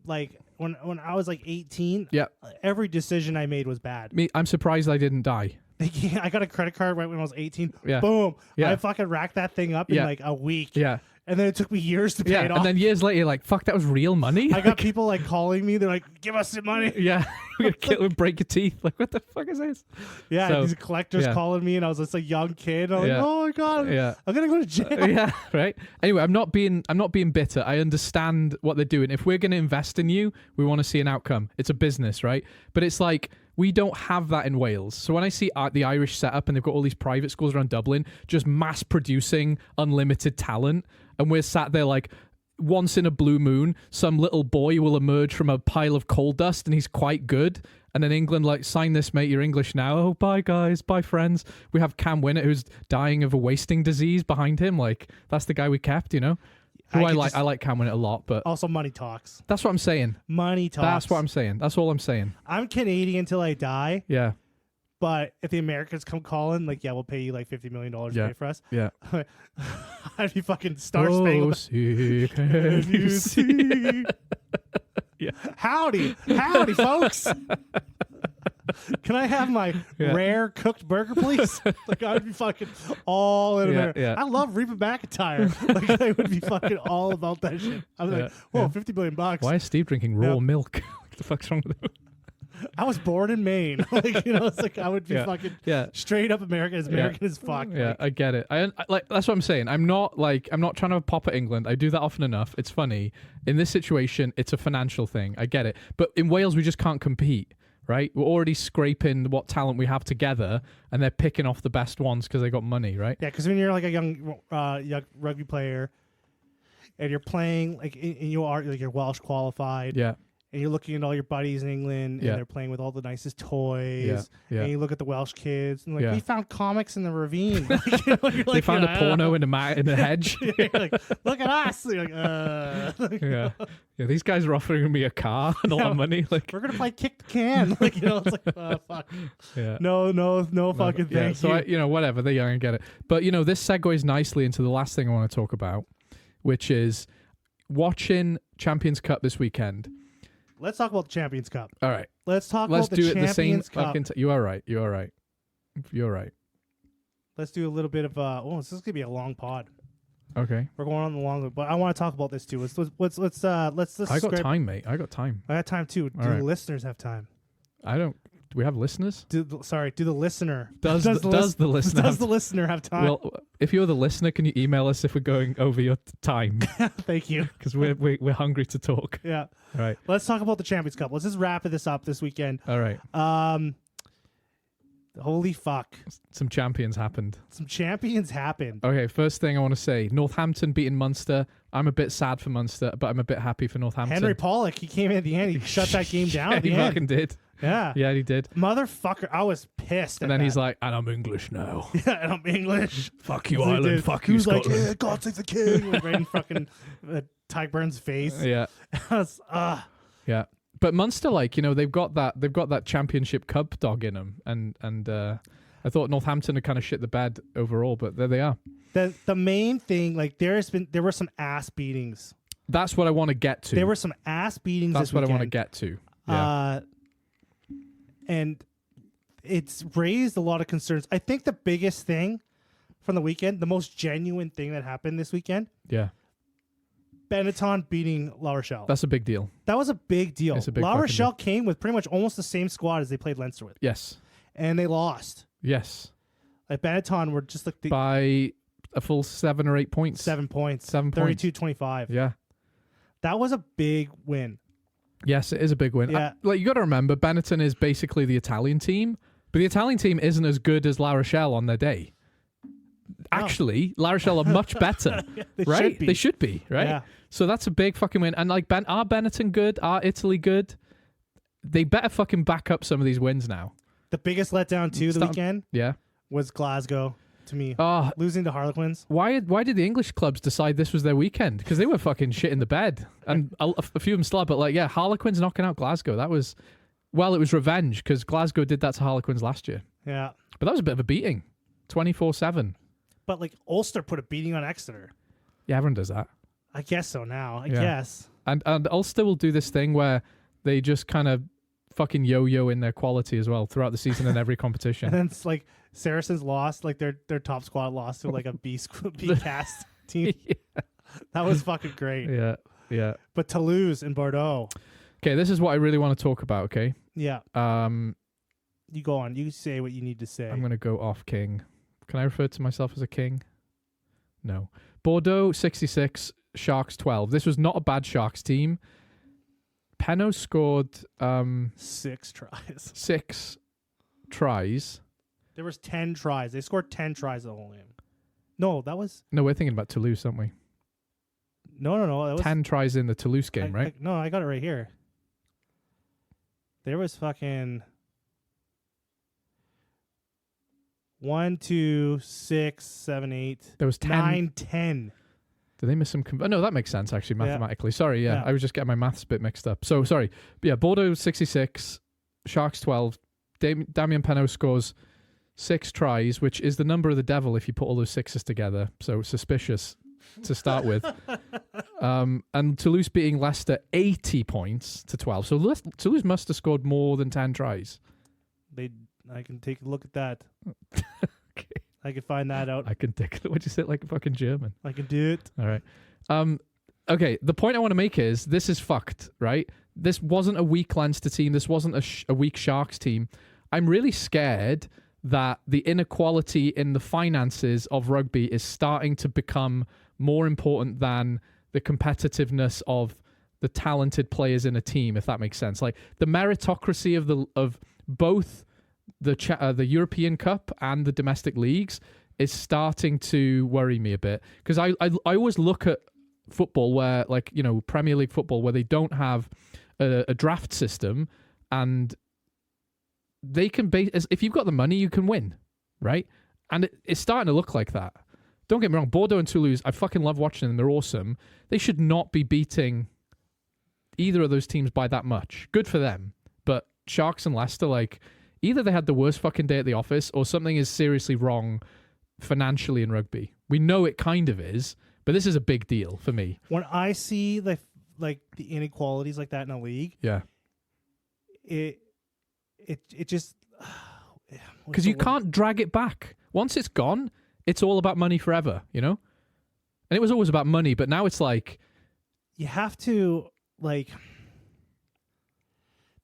when I was 18, yeah, every decision I made was bad. I'm surprised I didn't die. I got a credit card right when I was 18. Yeah. Boom. Yeah. I fucking racked that thing up in a week. Yeah. And then it took me years to pay it off. And then years later, you're like, fuck, that was real money? I got people calling me. They're like, give us some money. Yeah. We're going to break your teeth. Like, what the fuck is this? Yeah. So, these collectors calling me, and I was just a young kid. I'm like, oh my God. Yeah. I'm going to go to jail. Yeah. Right. Anyway, I'm not being bitter. I understand what they're doing. If we're going to invest in you, we want to see an outcome. It's a business, right? But it's like, we don't have that in Wales. So when I see the Irish setup and they've got all these private schools around Dublin just mass producing unlimited talent, and we're sat there like, once in a blue moon, some little boy will emerge from a pile of coal dust and he's quite good. And then England sign this, mate, you're English now. Oh, bye, guys. Bye, friends. We have Cam Winnett, who's dying of a wasting disease behind him. That's the guy we kept, you know? I like Cam Winnett a lot, but... Also, money talks. That's what I'm saying. Money talks. That's what I'm saying. That's all I'm saying. I'm Canadian till I die. Yeah. But if the Americans come calling, we'll pay you $50 million to pay for us. Yeah. I'd be fucking star-spangled. Can you see? Yeah. Howdy, folks. Can I have my rare cooked burger, please? I'd be fucking all in America. Yeah. I love Reba McEntire. I would be fucking all about that shit. I was whoa, $50 million. Why is Steve drinking raw milk? What the fuck's wrong with him? I was born in Maine. It's I would be fucking straight up American as fuck. Yeah, I get it. I that's what I'm saying. I'm not trying to pop at England. I do that often enough. It's funny. In this situation, it's a financial thing. I get it. But in Wales, we just can't compete, right? We're already scraping what talent we have together, and they're picking off the best ones because they got money, right? Yeah, because when you're a young rugby player, and you're playing and you are you're Welsh qualified. Yeah. And you're looking at all your buddies in England, and they're playing with all the nicest toys. Yeah. And you look at the Welsh kids, and we found comics in the ravine. They found a porno in the hedge. Look at us. Yeah. These guys are offering me a car and a lot of money. We're gonna play kick the can. It's oh, fuck. Yeah. No, fucking thank you. So whatever. They're young, I get it. But this segues nicely into the last thing I want to talk about, which is watching Champions Cup this weekend. Let's talk about the Champions Cup. All right. Let's talk about the Champions Cup. You are right. You're right. Let's do a little bit of this is gonna be a long pod. Okay. We're going on the long, but I want to talk about this too. Let's I got time, mate. I got time. I got time too. Do the listeners have time? I don't. Do we have listeners? Do the listener does the listener have time? Well, if you're the listener, can you email us if we're going over your time? Thank you, because we're hungry to talk. Yeah. All right. Let's talk about the Champions Cup. Let's just wrap this up this weekend. All right. Holy fuck! Some champions happened. Okay, first thing I want to say: Northampton beating Munster. I'm a bit sad for Munster, but I'm a bit happy for Northampton. Henry Pollock, he came in at the end. He shut that game down. At the he end. fucking did. Yeah. Yeah, he did. Motherfucker, I was pissed. And then he's like, and I'm English now. Yeah, and I'm English. Fuck you, Ireland. Fuck you, Scotland. He was like, God save the king. Right in fucking Ty Burns' face. Yeah. Yeah. But Munster, they've got that Championship Cup dog in them, and I thought Northampton had kind of shit the bed overall, but there they are. The main thing, there were some ass beatings. That's what I want to get to. There were some ass beatings. That's what I want to get to. Yeah. And it's raised a lot of concerns. I think the biggest thing from the weekend, the most genuine thing that happened this weekend, Benetton beating La Rochelle. That's a big deal. That was a big deal. It's a big La fucking Rochelle came with pretty much almost the same squad as they played Leinster with. Yes. And they lost. Yes. Like Benetton were just like by a full 7 or 8 points. 7 points. 7 points. 32-25. Yeah. That was a big win. Yes, it is a big win. Yeah. Like you got to remember, Benetton is basically the Italian team, but the Italian team isn't as good as La Rochelle on their day. Actually, La Rochelle are much better, right? They should be, right? Yeah. So that's a big fucking win. And like, are Benetton good? Are Italy good? They better fucking back up some of these wins now. The biggest letdown too the weekend was Glasgow to me. Losing to Harlequins. Why did the English clubs decide this was their weekend? Because they were fucking shit in the bed. And a few of them still are, but like, yeah, Harlequins knocking out Glasgow. That was, well, it was revenge because Glasgow did that to Harlequins last year. Yeah. But that was a bit of a beating. 24-7. But like Ulster put a beating on Exeter. Yeah, everyone does that. I guess so now. I guess. And Ulster will do this thing where they just kind of fucking yo-yo in their quality as well throughout the season in every competition. And then it's like Saracens lost, like their top squad lost to like a B cast team. Yeah. That was fucking great. Yeah, yeah. But Toulouse and Bordeaux. Okay, this is what I really want to talk about, okay? Yeah. You go on. You say what you need to say. I'm going to go off king. Can I refer to myself as a king? No. Bordeaux 66, Sharks 12. This was not a bad Sharks team. Penno scored 6 tries. 6 tries. There was 10 tries. They scored 10 tries the whole game. No, that was... No, we're thinking about Toulouse, aren't we? No. That was 10 tries in the Toulouse game, right? No, I got it right here. There was fucking 1, 2, 6, 7, 8. There was 10. 9, 10. Did they miss some? No, that makes sense actually mathematically. Yeah. Sorry, yeah, Yeah. I was just getting my maths a bit mixed up. So sorry. But yeah, Bordeaux 66, Sharks 12. Damien Penaud scores 6 tries, which is the number of the devil if you put all those sixes together. So suspicious to start with. And Toulouse beating Leicester 80 points to 12. So Toulouse must have scored more than 10 tries. I can take a look at that. Okay. I can find that out. I can take it. Would you say it like a fucking German? I can do it. All right. Okay, the point I want to make is this is fucked, right? This wasn't a weak Leinster team. This wasn't a weak Sharks team. I'm really scared that the inequality in the finances of rugby is starting to become more important than the competitiveness of the talented players in a team, if that makes sense. Like the meritocracy of both the European Cup and the domestic leagues is starting to worry me a bit, because I always look at football where, like, you know, Premier League football, where they don't have a draft system, and they can if you've got the money, you can win, right? And it's starting to look like that. Don't get me wrong, Bordeaux and Toulouse, I fucking love watching them. They're awesome. They should not be beating either of those teams by that much. Good for them. But Sharks and Leicester, like, either they had the worst fucking day at the office or something is seriously wrong financially in rugby. We know it kind of is, but this is a big deal for me. When I see the inequalities like that in a league, yeah, it just, because you can't drag it back. Once it's gone, it's all about money forever, you know? And it was always about money, but now it's like you have to, like,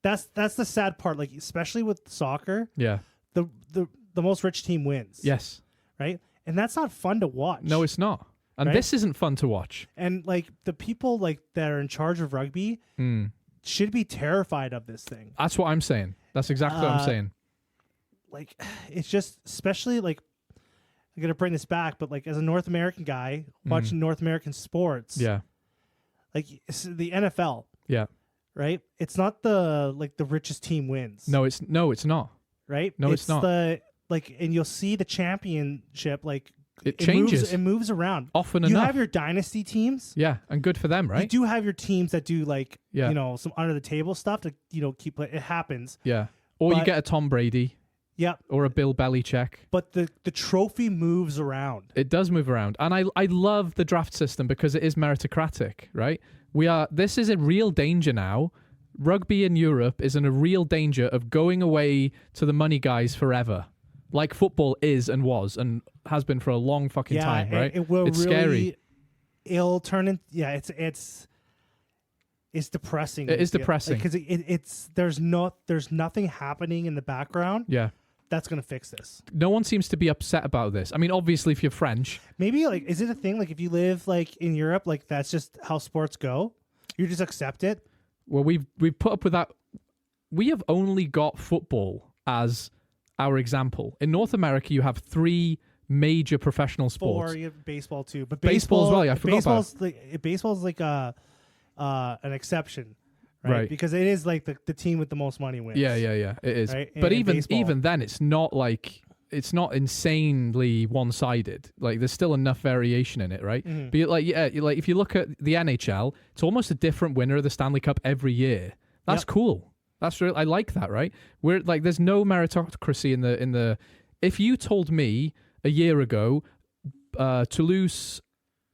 that's the sad part, like, especially with soccer. Yeah. The most rich team wins. Yes. Right? And that's not fun to watch. No, it's not. And right? This isn't fun to watch. And like the people like that are in charge of rugby should be terrified of this thing. That's what I'm saying. That's exactly what I'm saying. Like, it's just, especially like, I'm gonna bring this back, but like as a North American guy watching North American sports, yeah, like it's the NFL, yeah, right? It's not the richest team wins. No, it's not. Right? No, it's not. And you'll see the championship, like it changes. It moves around Often enough. You enough. have your dynasty teams. Yeah, and good for them, right? You do have your teams that do like you know, some under the table stuff to, you know, keep it happens. Yeah. Or you get a Tom Brady. Yeah. Or a Bill Belichick. But the trophy moves around. It does move around. And I love the draft system because it is meritocratic, right? This is a real danger now. Rugby in Europe is in a real danger of going away to the money guys forever. Like football is and was and has been for a long fucking time, right? It will it's really, scary. it'll turn in. Yeah, it's depressing. It is depressing because there's nothing happening in the background. Yeah. That's gonna fix this. No one seems to be upset about this. I mean, obviously, if you're French, maybe like, is it a thing? Like, if you live like in Europe, like that's just how sports go. You just accept it. Well, we've put up with that. We have only got football as our example. In North America, you have 3 major professional sports. 4, you have baseball too, but baseball as well. Yeah, I forgot about. Baseball's like an exception. Right, because it is like the team with the most money wins. Yeah, it is. Right? But in even then, it's not insanely one-sided. Like, there's still enough variation in it, right? Mm-hmm. But like if you look at the NHL, it's almost a different winner of the Stanley Cup every year. That's cool. That's I like that, right? We're like, there's no meritocracy in the. If you told me a year ago, Toulouse,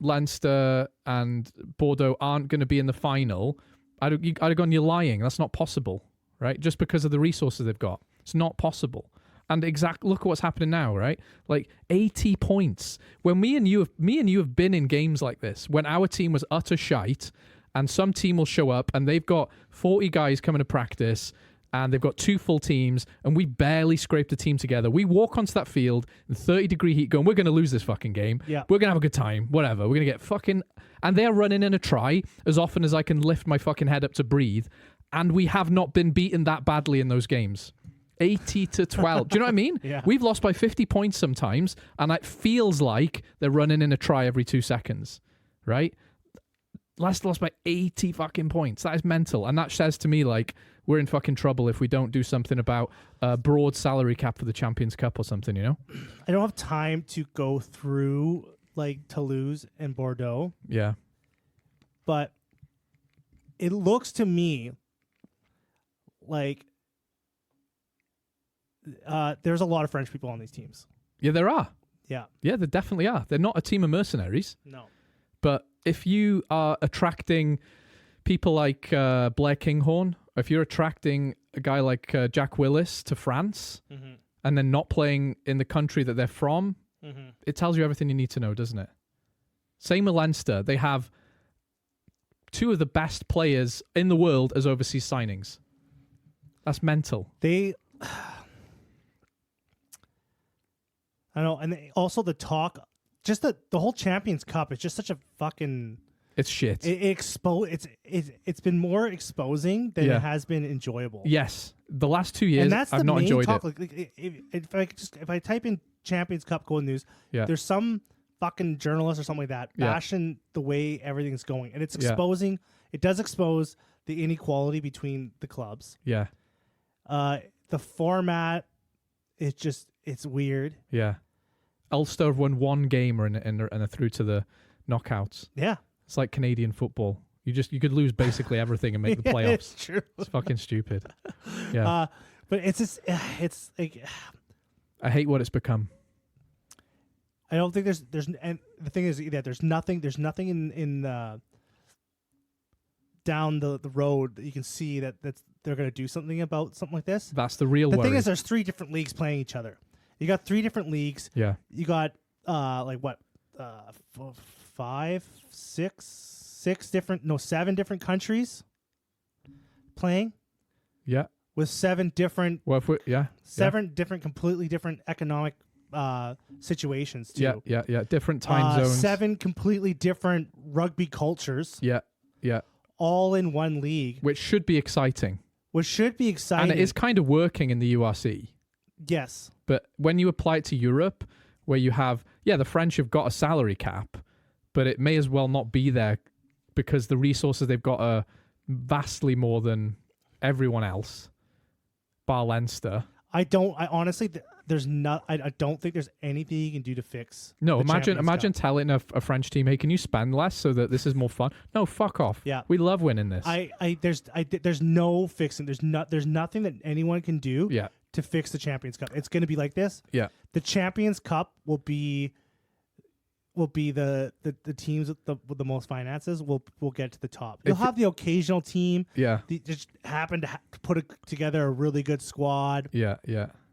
Leinster, and Bordeaux aren't going to be in the final, I'd have gone, you're lying. That's not possible, right? Just because of the resources they've got. It's not possible. And look at what's happening now, right? Like 80 points. When me and you have been in games like this, when our team was utter shite, and some team will show up and they've got 40 guys coming to practice, and they've got 2 full teams, and we barely scraped a team together. We walk onto that field in 30-degree heat going, we're going to lose this fucking game. Yeah. We're going to have a good time. Whatever. We're going to get fucking... And they're running in a try as often as I can lift my fucking head up to breathe. And we have not been beaten that badly in those games. 80-12. Do you know what I mean? Yeah. We've lost by 50 points sometimes, and it feels like they're running in a try every 2 seconds, right? Lost by 80 fucking points. That is mental. And that says to me, like, we're in fucking trouble if we don't do something about a broad salary cap for the Champions Cup or something, you know? I don't have time to go through like Toulouse and Bordeaux. Yeah. But it looks to me like there's a lot of French people on these teams. Yeah, there are. Yeah. Yeah, there definitely are. They're not a team of mercenaries. No. But if you are attracting people like Blair Kinghorn, or if you're attracting a guy like Jack Willis to France, and then not playing in the country that they're from, it tells you everything you need to know, doesn't it? Same with Leinster. They have 2 of the best players in the world as overseas signings. That's mental. I know, and also the talk, just the whole Champions Cup is just such a fucking... It's shit. It's been more exposing than it has been enjoyable. Yes, the last 2 years, and that's I've the not main enjoyed talk. it. Like, if I type in Champions Cup Golden News, there's some fucking journalist or something like that bashing the way everything's going, and it's exposing. It does expose the inequality between the clubs. Yeah. The format is it's weird. Yeah. Ulster have won 1 game and are through to the knockouts. Yeah. It's like Canadian football. You could lose basically everything and make the playoffs. It's true. It's fucking stupid. Yeah. But it's just it's like, I hate what it's become. I don't think there's and the thing is that there's nothing in down the road that you can see that's they're going to do something about something like this. That's the real The worry. thing is, there's 3 different leagues playing each other. You got 3 different leagues. Yeah. You got like what 7 different countries playing. Yeah. With 7 different different completely different economic situations too. Yeah. Different time zones. 7 completely different rugby cultures. Yeah. All in one league. Which should be exciting. And it is kind of working in the URC. Yes. But when you apply it to Europe, where you have, the French have got a salary cap, but it may as well not be there because the resources they've got are vastly more than everyone else, bar Leinster. I honestly, I don't think there's anything you can do to fix. No, imagine telling a French team, hey, can you spend less so that this is more fun? No, fuck off. Yeah. We love winning this. There's no fixing. There's nothing that anyone can do Yeah. to fix the Champions Cup. It's going to be like this. Yeah. The Champions Cup will be the teams with the most finances will get to the top. You'll have the occasional team. Yeah. That just happen to put together a really good squad. Yeah.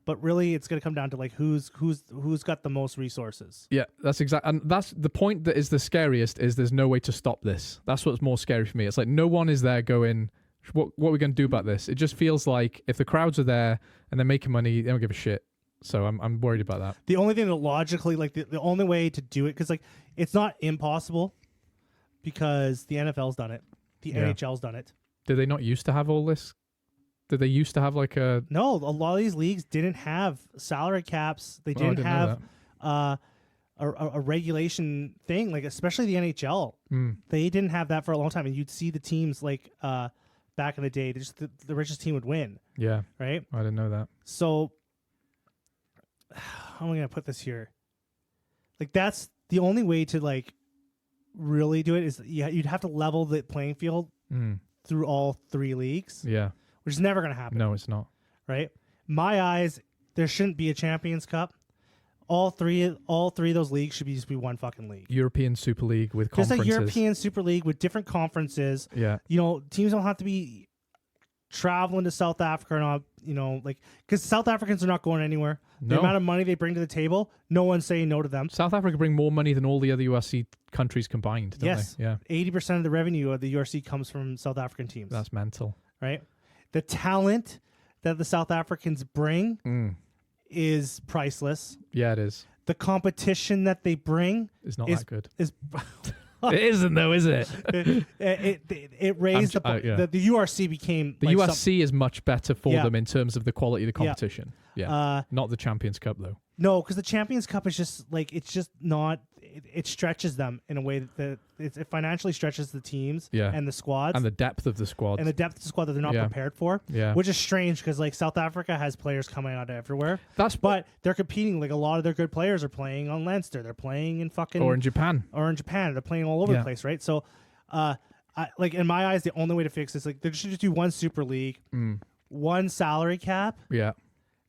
But really, it's going to come down to like who's got the most resources. Yeah, that's exactly, and that's the point that is the scariest. Is there's no way to stop this. That's what's more scary for me. It's like no one is there going, what are we going to do about this? It just feels like if the crowds are there and they're making money, they don't give a shit. So I'm worried about that. The only thing that logically, like the only way to do it, because like it's not impossible, because the NFL's done it, the NHL's done it. Did they not used to have all this? Did they used to have like a... No, a lot of these leagues didn't have salary caps. They didn't have a regulation thing, like especially the NHL. They didn't have that for a long time. And you'd see the teams like back in the day, just the richest team would win. Yeah. Right? I didn't know that. So how am I going to put this here? Like that's the only way to like really do it is you'd have to level the playing field through all three leagues. Yeah. Which is never going to happen. No, it's not. Right? My eyes, there shouldn't be a Champions Cup. All three of those leagues should just be one fucking league. European Super League with conferences. Just a European Super League with different conferences. Yeah. You know, teams don't have to be traveling to South Africa or not, you know, like, because South Africans are not going anywhere. No. The amount of money they bring to the table, no one's saying no to them. South Africa bring more money than all the other USC countries combined, don't they? Yeah. 80% of the revenue of the URC comes from South African teams. That's mental. Right? The talent that the South Africans bring is priceless. Yeah, it is. The competition that they bring is not that good. It isn't though, is it? it raised the URC became the like USC is much better for them in terms of the quality of the competition. Yeah, not the Champions Cup though. No, because the Champions Cup is just like it's just not. It stretches them in a way that it financially stretches the teams and the squads and the depth of the squad that they're not prepared for. Yeah, which is strange because like South Africa has players coming out of everywhere. But they're competing. Like a lot of their good players are playing on Leinster. They're playing in fucking or in Japan. They're playing all over the place, right? So, like in my eyes, the only way to fix this, like they should just do one Super League, one salary cap. Yeah,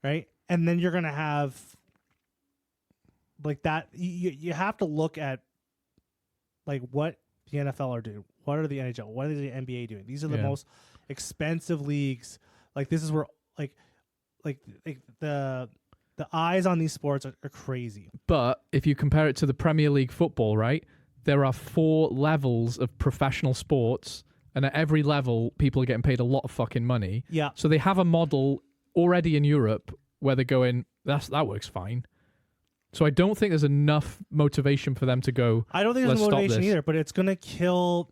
right, and then you're gonna have. Like that, you have to look at like what the NFL are doing. What are the NHL? What is the NBA doing? These are the most expensive leagues. Like this is where like the eyes on these sports are crazy. But if you compare it to the Premier League football, right? There are 4 levels of professional sports, and at every level, people are getting paid a lot of fucking money. Yeah. So they have a model already in Europe where they're going, that works fine. So I don't think there's enough motivation for them to go. I don't think there's motivation either, but it's going to kill.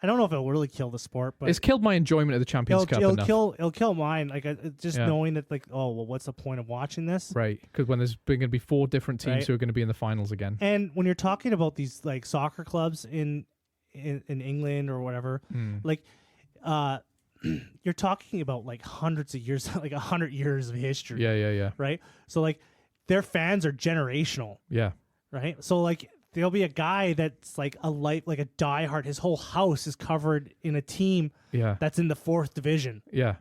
I don't know if it'll really kill the sport, but it's killed my enjoyment of the Champions Cup. It'll kill mine. Like just knowing that, like, oh well, what's the point of watching this? Right, because when there's going to be 4 different teams who are going to be in the finals again. And when you're talking about these like soccer clubs in England or whatever, like, you're talking about like hundreds of years, like 100 years of history. Yeah. Right. So like. Their fans are generational. Yeah. Right? So, like, there'll be a guy that's, like, a diehard. His whole house is covered in a team that's in the 4th division. Yeah.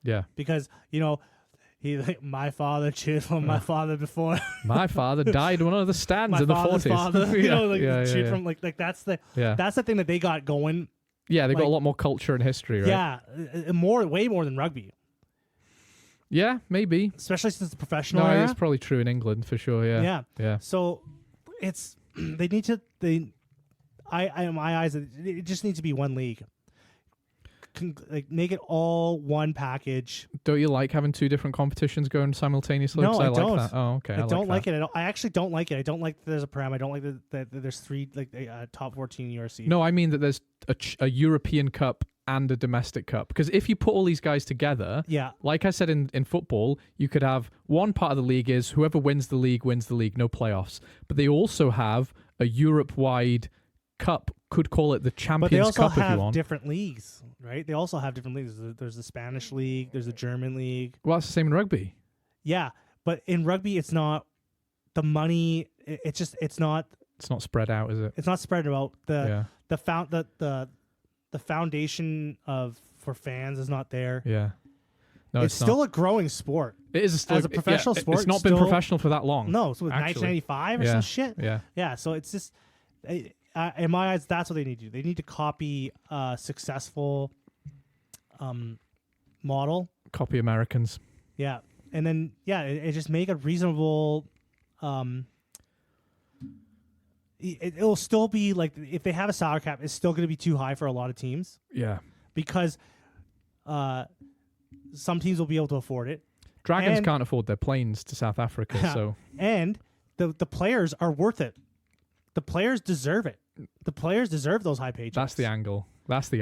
Yeah. Because, you know, my father cheered for my father before. My father died in one of the stands in the 40s. Father, you know, like, cheered from, like that's the thing that they got going. Yeah, they got a lot more culture and history, right? Yeah. Way more than rugby. Yeah, maybe. Especially since the professional era. No, it's probably true in England for sure, yeah. So it's my eyes, it just needs to be one league. Like make it all one package. Don't you like having 2 different competitions going simultaneously? No, I don't. Like that. Oh, okay. I don't like it. I actually don't like it. I don't like that there's a prem. I don't like that there's 3 top 14 URC. No, I mean that there's a European Cup and a domestic cup, because if you put all these guys together, like I said in football, you could have one part of the league is whoever wins the league, no playoffs, but they also have a Europe-wide cup, could call it the Champions Cup if you want. But they also have different leagues, right? They also have different leagues. There's the Spanish league, there's the German league. Well, that's the same in rugby. Yeah, but in rugby it's not the money, it's not spread out, is it? It's not spread out. The foundation for fans is not there. Yeah. No, it's still a growing sport. It is as a professional sport. It's not been professional for that long. No, so 1995 or some shit. Yeah. So it's just, in my eyes, that's what they need to do. They need to copy a successful model. Copy Americans. Yeah. and then it just make a reasonable. It'll still be like if they have a salary cap, it's still going to be too high for a lot of teams. Yeah, because some teams will be able to afford it. Dragons can't afford their planes to South Africa, so and the players are worth it. The players deserve it. The players deserve those high paychecks. That's the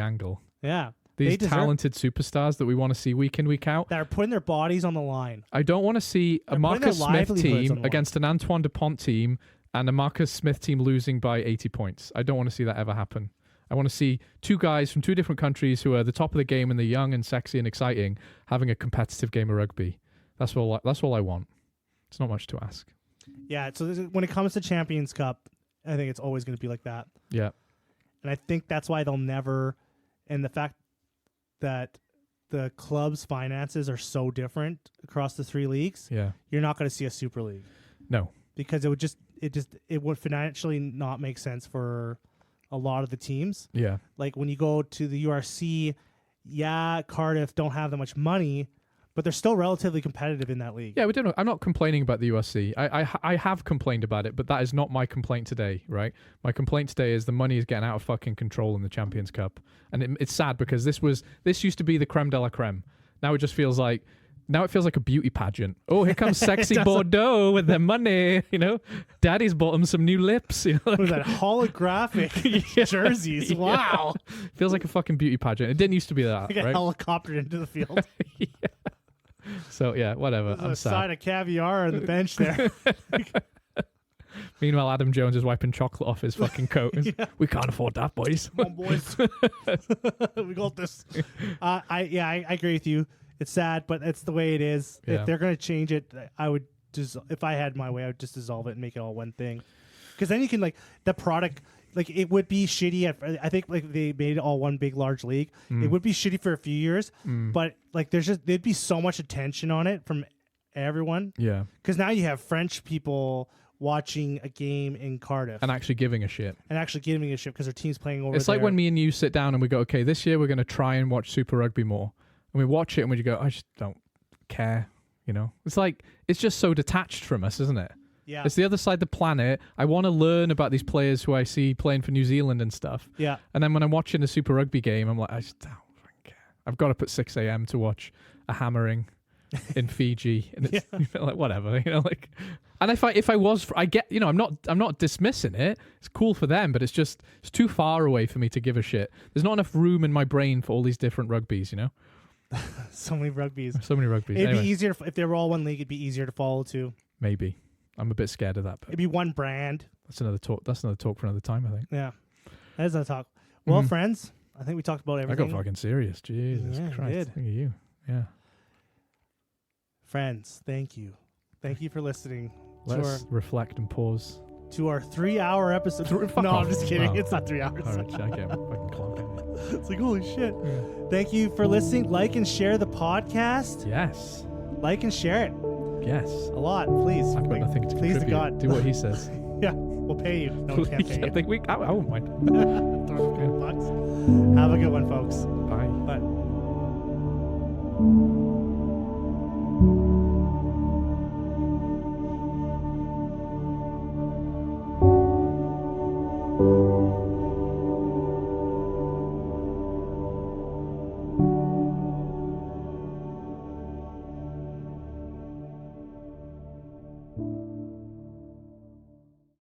angle. Yeah. These talented superstars that we want to see week in, week out. That are putting their bodies on the line. I don't want to see a Marcus Smith team against an Antoine Dupont team and a Marcus Smith team losing by 80 points. I don't want to see that ever happen. I want to see two guys from two different countries who are the top of the game and they're young and sexy and exciting having a competitive game of rugby. That's all I want. It's not much to ask. Yeah, so when it comes to Champions Cup, I think it's always going to be like that. Yeah. And I think that's why they'll never... And the fact that the club's finances are so different across the three leagues, you're not going to see a Super League. No. Because it would financially not make sense for a lot of the teams. Yeah. Like when you go to the URC, Cardiff don't have that much money, but they're still relatively competitive in that league. Yeah, we don't know. I'm not complaining about the USC. I have complained about it, but that is not my complaint today, right? My complaint today is the money is getting out of fucking control in the Champions Cup. And it's sad because this used to be the creme de la creme. Now it feels like a beauty pageant. Oh, here comes sexy Bordeaux with their money, Daddy's bought them some new lips, What was that, holographic jerseys? Wow. Feels like a fucking beauty pageant. It didn't used to be that, like right? a helicopter into the field. So, whatever. There's I'm a sad. side of caviar on the bench there. Meanwhile, Adam Jones is wiping chocolate off his fucking coat. We can't afford that, boys. Come on, boys. We got this. I agree with you. It's sad, but it's the way it is. Yeah. If they're going to change it, I would just, if I had my way, I would just dissolve it and make it all one thing. Because then you can, the product, it would be shitty. I think, they made it all one big, large league. It would be shitty for a few years, but, there'd be so much attention on it from everyone. Yeah. Because now you have French people watching a game in Cardiff. And actually giving a shit. Because their team's playing over there. It's like when me and you sit down and we go, okay, this year we're going to try and watch Super Rugby more. And we watch it and we go, I just don't care, It's like, it's just so detached from us, isn't it? Yeah. It's the other side of the planet. I want to learn about these players who I see playing for New Zealand and stuff. Yeah. And then when I'm watching a Super Rugby game, I'm like, I just don't care. I've got to put 6 a.m. to watch a hammering in Fiji. And it's whatever, And if I was, I get, I'm not dismissing it. It's cool for them, but it's too far away for me to give a shit. There's not enough room in my brain for all these different rugbies, So many rugbies. It'd be easier if they were all one league. It'd be easier to follow too. Maybe. I'm a bit scared of that. But it'd be one brand. That's another talk. That's another talk for another time, I think. Yeah, that is another talk. Well, friends, I think we talked about everything. I got fucking serious. Jesus Christ. Did. Thank you. Yeah. Friends, thank you. Thank you for listening. Let's reflect and pause. To our 3-hour episode. No, I'm just kidding. It's not 3 hours. All right, I get fucking clogged. It's like, holy shit. Yeah. Thank you for listening. Like and share the podcast. Yes. Like and share it. Yes. A lot, please. I've got nothing to please contribute. to God. Do what he says. Yeah, we'll pay you. No, we can't pay you. I think I won't mind. $5. Have a good one, folks. Bye. Bye.